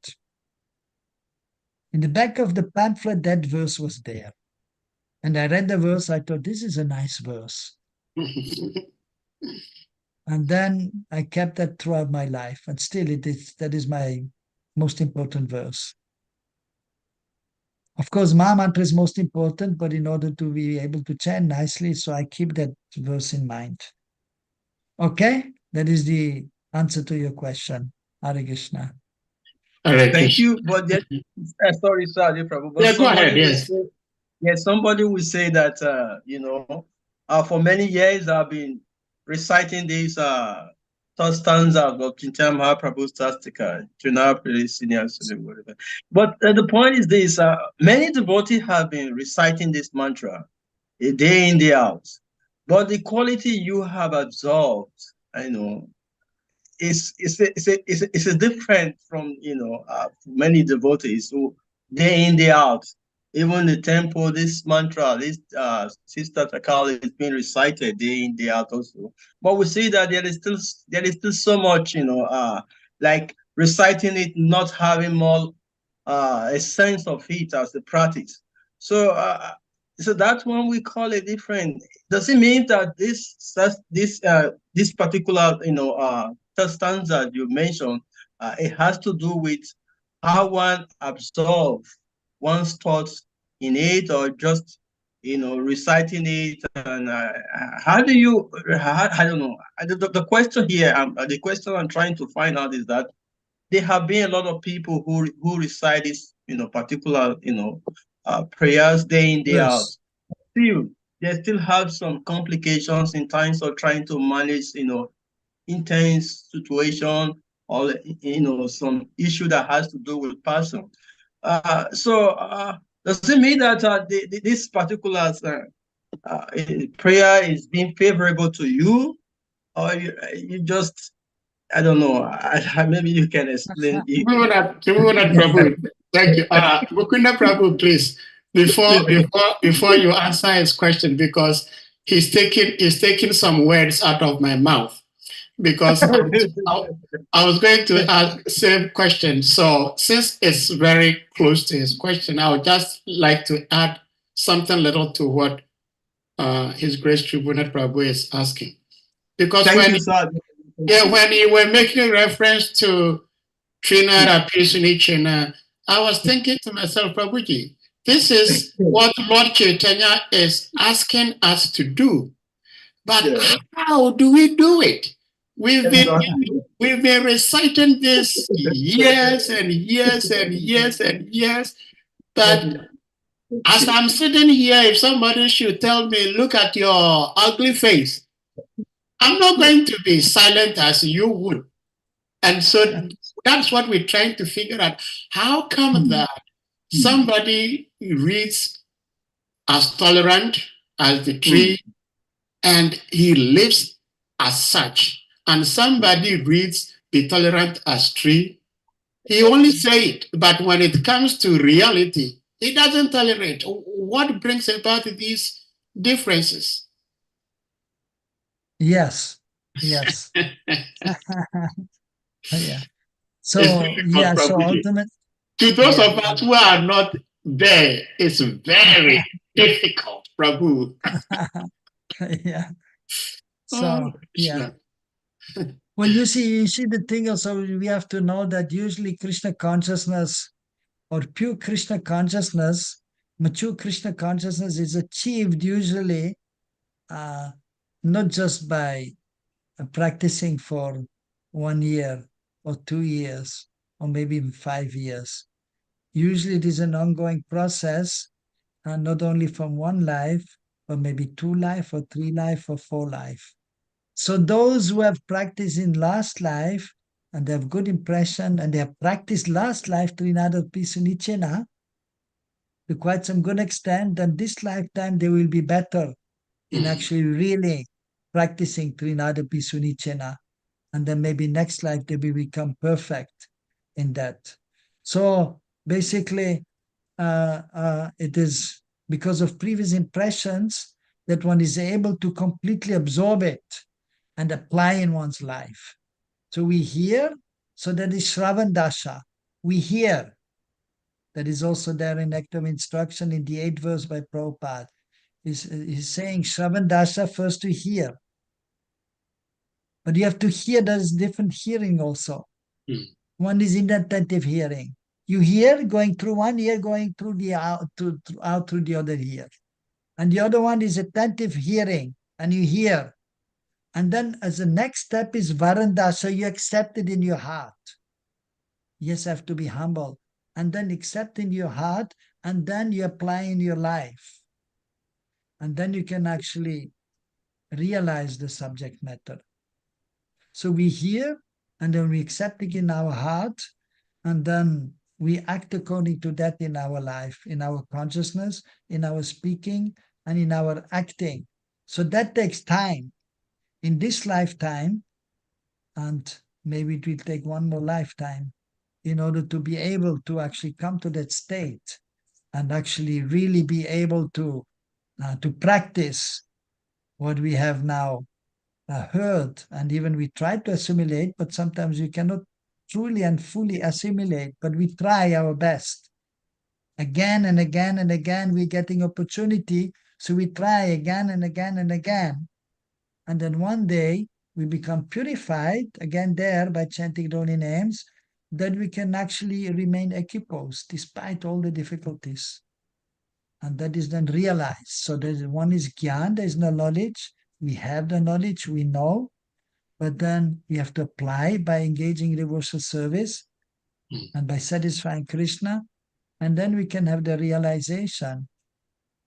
In the back of the pamphlet, that verse was there. And I read the verse, I thought, this is a nice verse. And then I kept that throughout my life. And still, that is my most important verse. Of course, Maha Mantra is most important, but in order to be able to chant nicely, so I keep that verse in mind. Okay? That is the answer to your question. Hare Krishna. Thank you. But sorry, Prabhu. But yeah, go ahead. Yes. Somebody will say that for many years I've been reciting these third stanza of Chaitanya Mahaprabhu's Tastika, whatever. But the point is this: many devotees have been reciting this mantra a day in, day out, but the quality you have absorbed, is different from many devotees who day in, day out. Even the temple, this mantra, this Sister Takali is being recited day in, day out also. But we see that there is still so much, like reciting it, not having more a sense of it as a practice. So that one we call it different. Does it mean that this particular stanza you mentioned, it has to do with how one absorbs one's thoughts in it, or just reciting it? And how do you? I don't know. The question here, the question I'm trying to find out is that there have been a lot of people who recite this particular prayers day in, day out. Still, they still have some complications in terms of trying to manage intense situation, or some issue that has to do with person. Does it mean that this particular prayer is being favorable to you, or you just, I don't know, maybe you can explain. Prabhu. Thank you. Mukunda Prabhu, please, before you answer his question, because he's taking some words out of my mouth. Because I was going to ask same question. So since it's very close to his question, I would just like to add something little to what His Grace Tribunal Prabhu is asking. Because when you were making reference to Trina Rapishini China, I was thinking to myself, Prabhuji, This is what Lord Chaitanya is asking us to do. But how do we do it? We've been reciting this years and years and years and years. But as I'm sitting here, if somebody should tell me, look at your ugly face, I'm not going to be silent as you would. And so that's what we're trying to figure out. How come that somebody reads as tolerant as the tree and he lives as such, and somebody reads be tolerant as tree, he only say it, but when it comes to reality, he doesn't tolerate. What brings about these differences? Yes. Yeah. So yeah. So ultimately, to those of us who are not there, it's very difficult, Prabhu. Yeah. So yeah. Well, you see the thing also, we have to know that usually Krishna consciousness or pure Krishna consciousness, mature Krishna consciousness is achieved usually not just by practicing for 1 year or 2 years or maybe even 5 years. Usually it is an ongoing process, not only from 1 life, but maybe 2 life or 3 life or 4 life. So those who have practiced in last life and they have good impression and they have practiced last life Trinadapi Sunichena to quite some good extent, then this lifetime they will be better in actually really practicing Trinadapi Sunichena. And then maybe next life they will become perfect in that. So basically, it is because of previous impressions that one is able to completely absorb it and apply in one's life. So we hear, so that is Shravan Dasha. We hear. That is also there in Act of Instruction in the 8th verse by Prabhupada. He's saying Shravan Dasha first to hear. But you have to hear, there is different hearing also. One is inattentive hearing. You hear going through one ear, going through the out through the other ear. And the other one is attentive hearing, and you hear. And then as the next step is Varandasha, you accept it in your heart. Yes, have to be humble. And then accept in your heart, and then you apply in your life. And then you can actually realize the subject matter. So we hear, and then we accept it in our heart, and then we act according to that in our life, in our consciousness, in our speaking, and in our acting. So that takes time. In this lifetime, and maybe it will take 1 more lifetime in order to be able to actually come to that state and actually really be able to practice what we have now heard. And even we try to assimilate, but sometimes we cannot truly and fully assimilate, but we try our best. Again and again and again, we're getting opportunity, so we try again and again and again. And then one day, we become purified, again there, by chanting holy names, that we can actually remain equiposed despite all the difficulties. And that is then realized. So there's one is Gyan, there is no knowledge. We have the knowledge, we know, but then we have to apply by engaging in devotional service and by satisfying Krishna, and then we can have the realization.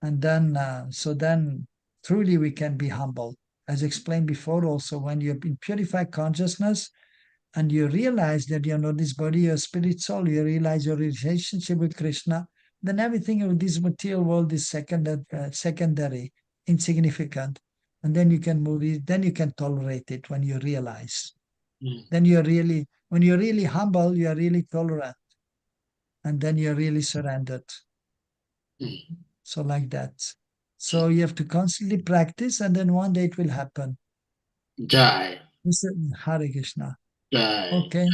And then, so then truly we can be humble. As explained before also, when you're in purified consciousness and you realize that you're not this body, you're a spirit soul, you realize your relationship with Krishna, then everything in this material world is secondary, insignificant. And then you can move it, then you can tolerate it when you realize. Then when you're really humble, you're really tolerant. And then you're really surrendered. So like that. So you have to constantly practice, and then one day it will happen. Jai. Hare Krishna. Jai. Okay.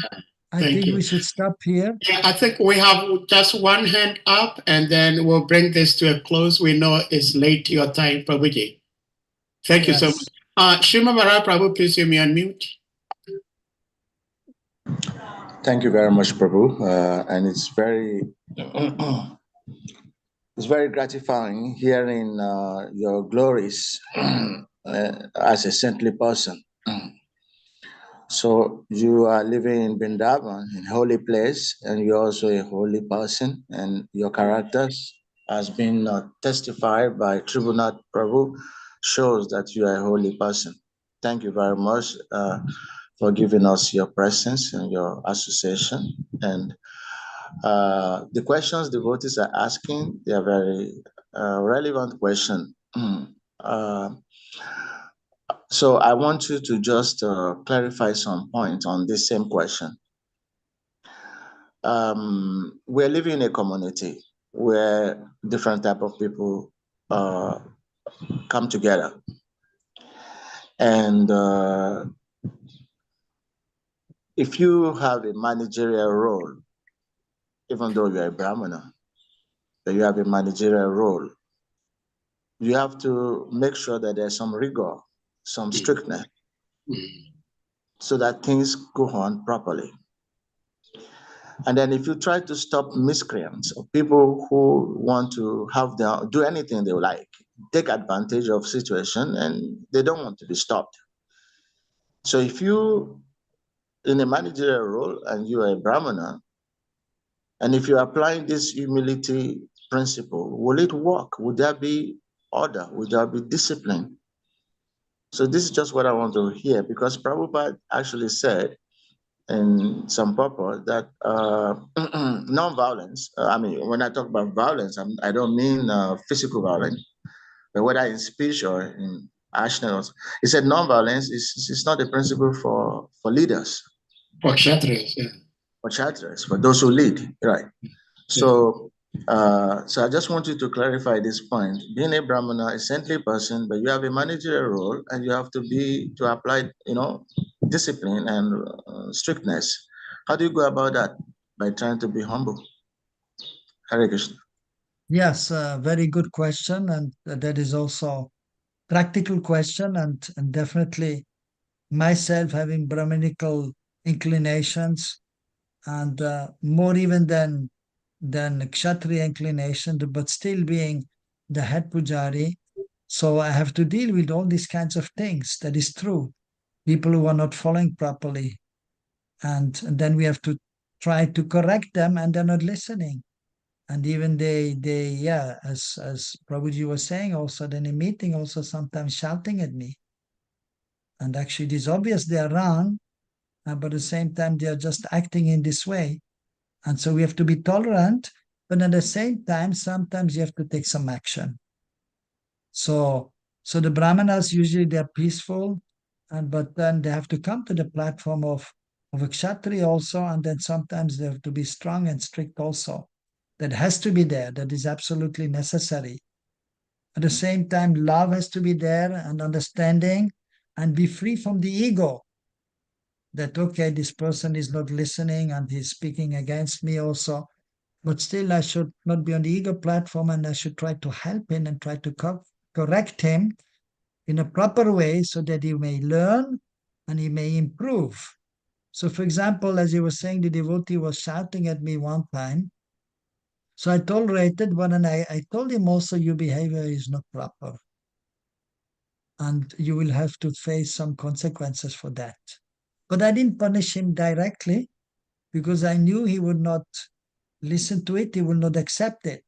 I Thank think you. we should stop here. Yeah, I think we have just one hand up, and then we'll bring this to a close. We know it's late your time, Prabhuji. Thank you so much. Shrimavara Prabhu, please you may unmute. Thank you very much, Prabhu. And it's very It's very gratifying hearing your glories as a saintly person. So you are living in Vrindavan, in holy place, and you're also a holy person, and your characters has been testified by Tribunal Prabhu shows that you are a holy person. Thank you very much for giving us your presence and your association. And the questions devotees are asking, they are very relevant questions. So I want you to just clarify some points on this same question. We're living in a community where different type of people come together. And if you have a managerial role, even though you're a Brahmana, but you have a managerial role, you have to make sure that there's some rigor, some strictness, so that things go on properly. And then if you try to stop miscreants or people who want to have do anything they like, take advantage of situation and they don't want to be stopped. So if you in a managerial role and you are a Brahmana, and if you're applying this humility principle, will it work? Would there be order? Would there be discipline? So this is just what I want to hear, because Prabhupada actually said in some purpose that non-violence, I mean, when I talk about violence, I don't mean physical violence, but whether in speech or in action. He said non-violence is not a principle for leaders. For kshatriyas, yeah. For kshatriyas, for those who lead, right? So, so I just want you to clarify this point. Being a Brahmana, a saintly person, but you have a managerial role, and you have to apply, discipline and strictness. How do you go about that? By trying to be humble. Hare Krishna. Yes, very good question, and that is also practical question, and definitely myself having Brahminical inclinations, and more even than Kshatriya inclination, but still being the head pujari. So I have to deal with all these kinds of things. That is true. People who are not following properly. And then we have to try to correct them, and they're not listening. And even yeah, as Prabhuji was saying also, then in meeting also sometimes shouting at me. And actually it is obvious they are wrong, but at the same time they are just acting in this way. And so we have to be tolerant, but at the same time, sometimes you have to take some action. So the Brahmanas usually they're peaceful, but then they have to come to the platform of a Kshatriya also, and then sometimes they have to be strong and strict also. That has to be there. That is absolutely necessary. At the same time, love has to be there, and understanding, and be free from the ego. That, okay, this person is not listening and he's speaking against me also. But still, I should not be on the ego platform, and I should try to help him and try to correct him in a proper way so that he may learn and he may improve. So, for example, as you were saying, the devotee was shouting at me one time. So I tolerated, but then I told him also, your behavior is not proper. And you will have to face some consequences for that. But I didn't punish him directly because I knew he would not listen to it, he will not accept it.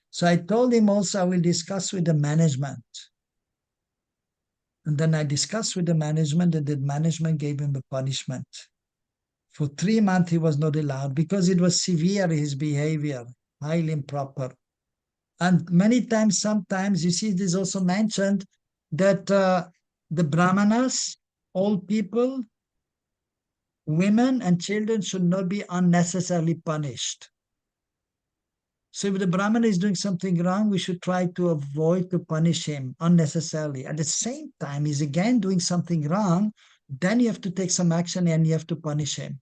So I told him also I will discuss with the management. And then I discussed with the management, and the management gave him a punishment. For 3 months he was not allowed because it was severe, his behavior, highly improper. And many times, sometimes, you see, this also mentioned that the Brahmanas, old people, women and children should not be unnecessarily punished. So if the Brahmana is doing something wrong, we should try to avoid to punish him unnecessarily. At the same time, he's again doing something wrong, then you have to take some action and you have to punish him.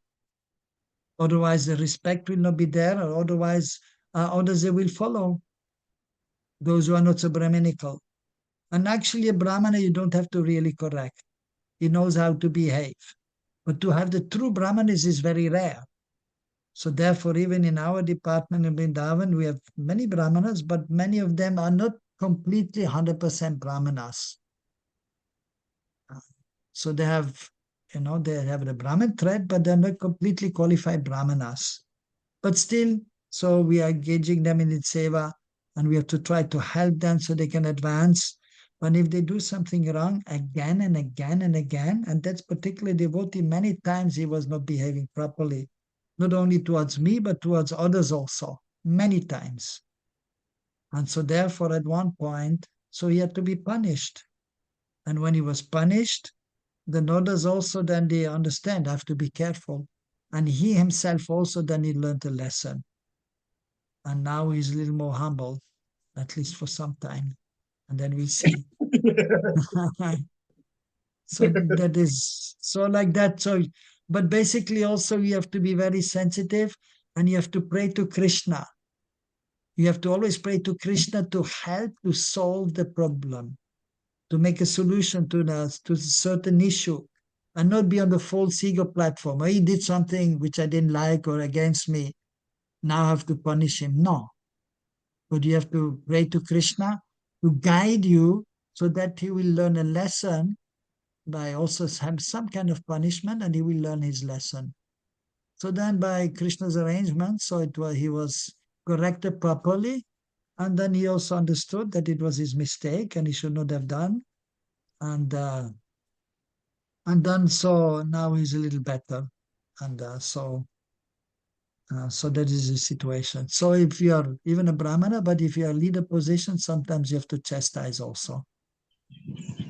Otherwise, the respect will not be there, or otherwise others they will follow, those who are not so Brahminical. And actually a Brahmana you don't have to really correct. He knows how to behave. But to have the true Brahmanas is very rare. So therefore, even in our department in Vrindavan, we have many Brahmanas, but many of them are not completely 100% Brahmanas. So they have, they have the Brahmin thread, but they're not completely qualified Brahmanas. But still, so we are engaging them in seva, and we have to try to help them so they can advance. But if they do something wrong again and again and again, and that's particularly devotee, many times he was not behaving properly, not only towards me, but towards others also, many times. And so therefore, at one point, so he had to be punished. And when he was punished, the others also then they understand, have to be careful. And he himself also then he learned a lesson. And now he's a little more humble, at least for some time. And then we'll see. So that is so like that. So, but basically also you have to be very sensitive and you have to pray to Krishna. You have to always pray to Krishna to help to solve the problem, to make a solution to a certain issue, and not be on the false ego platform. He did something which I didn't like or against me. Now I have to punish him. No. But you have to pray to Krishna to guide you so that he will learn a lesson by also have some kind of punishment, and he will learn his lesson. So then by Krishna's arrangement, so he was corrected properly, and then he also understood that it was his mistake and he should not have done. And then so now he's a little better. And so that is the situation. So if you are even a Brahmana, but if you are leader position, sometimes you have to chastise also.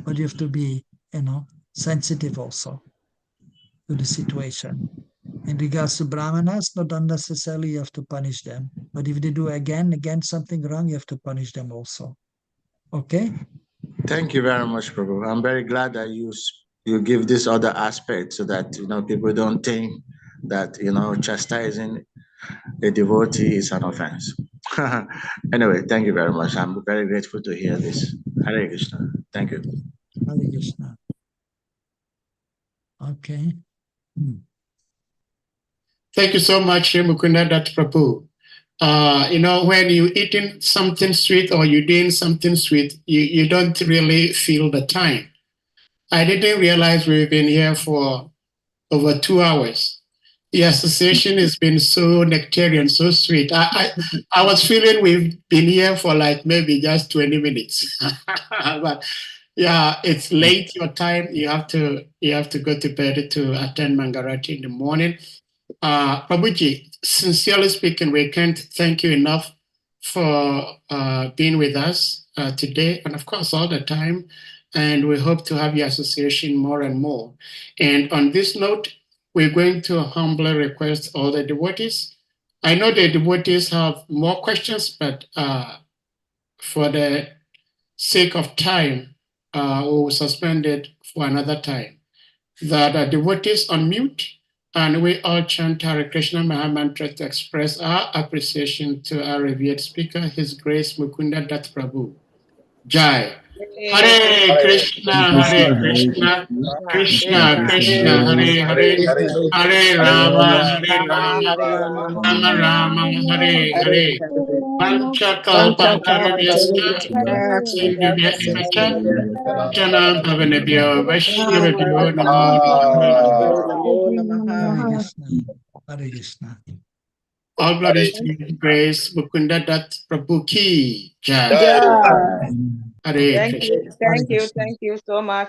But you have to be, sensitive also to the situation. In regards to Brahmanas, not unnecessarily you have to punish them. But if they do again something wrong, you have to punish them also. Okay? Thank you very much, Prabhu. I'm very glad that you give this other aspect so that people don't think that chastising a devotee is an offense. Anyway, thank you very much. I'm very grateful to hear this. Hare Krishna. Thank you. Hare Krishna. Okay. Thank you so much, Mukunda Datta Prabhu. When you're eating something sweet or you're doing something sweet, you don't really feel the time. I didn't realize we've been here for over 2 hours. The association has been so nectarian, so sweet. I was feeling we've been here for like maybe just 20 minutes. But yeah, it's late your time. You have to go to bed to attend Mangarati in the morning. Prabhuji, sincerely speaking, we can't thank you enough for being with us today and of course all the time. And we hope to have your association more and more. And on this note, we're going to humbly request all the devotees. I know the devotees have more questions, but for the sake of time, we will suspend it for another time. That devotees unmute, and we all chant Hare Krishna Maha Mantra to express our appreciation to our revered speaker, His Grace Mukunda Datta Prabhu. Jai. Hare Krishna, Hare Krishna, Krishna Krishna, Hare Hare, Hare Rama, Hare Rama, Rama Rama, Hare Hare. Panchakalpatarubhyascha, Sindhubhya Evacha, Janam Bhavanebhyo Vaishnavabhyo Namo Namaha. Hare Krishna. Hare Krishna. All glories to His Grace Mukunda Datta Prabhu Ki Jai. Yeah. Hare Thank Krishna. you. Thank you. Thank you so much.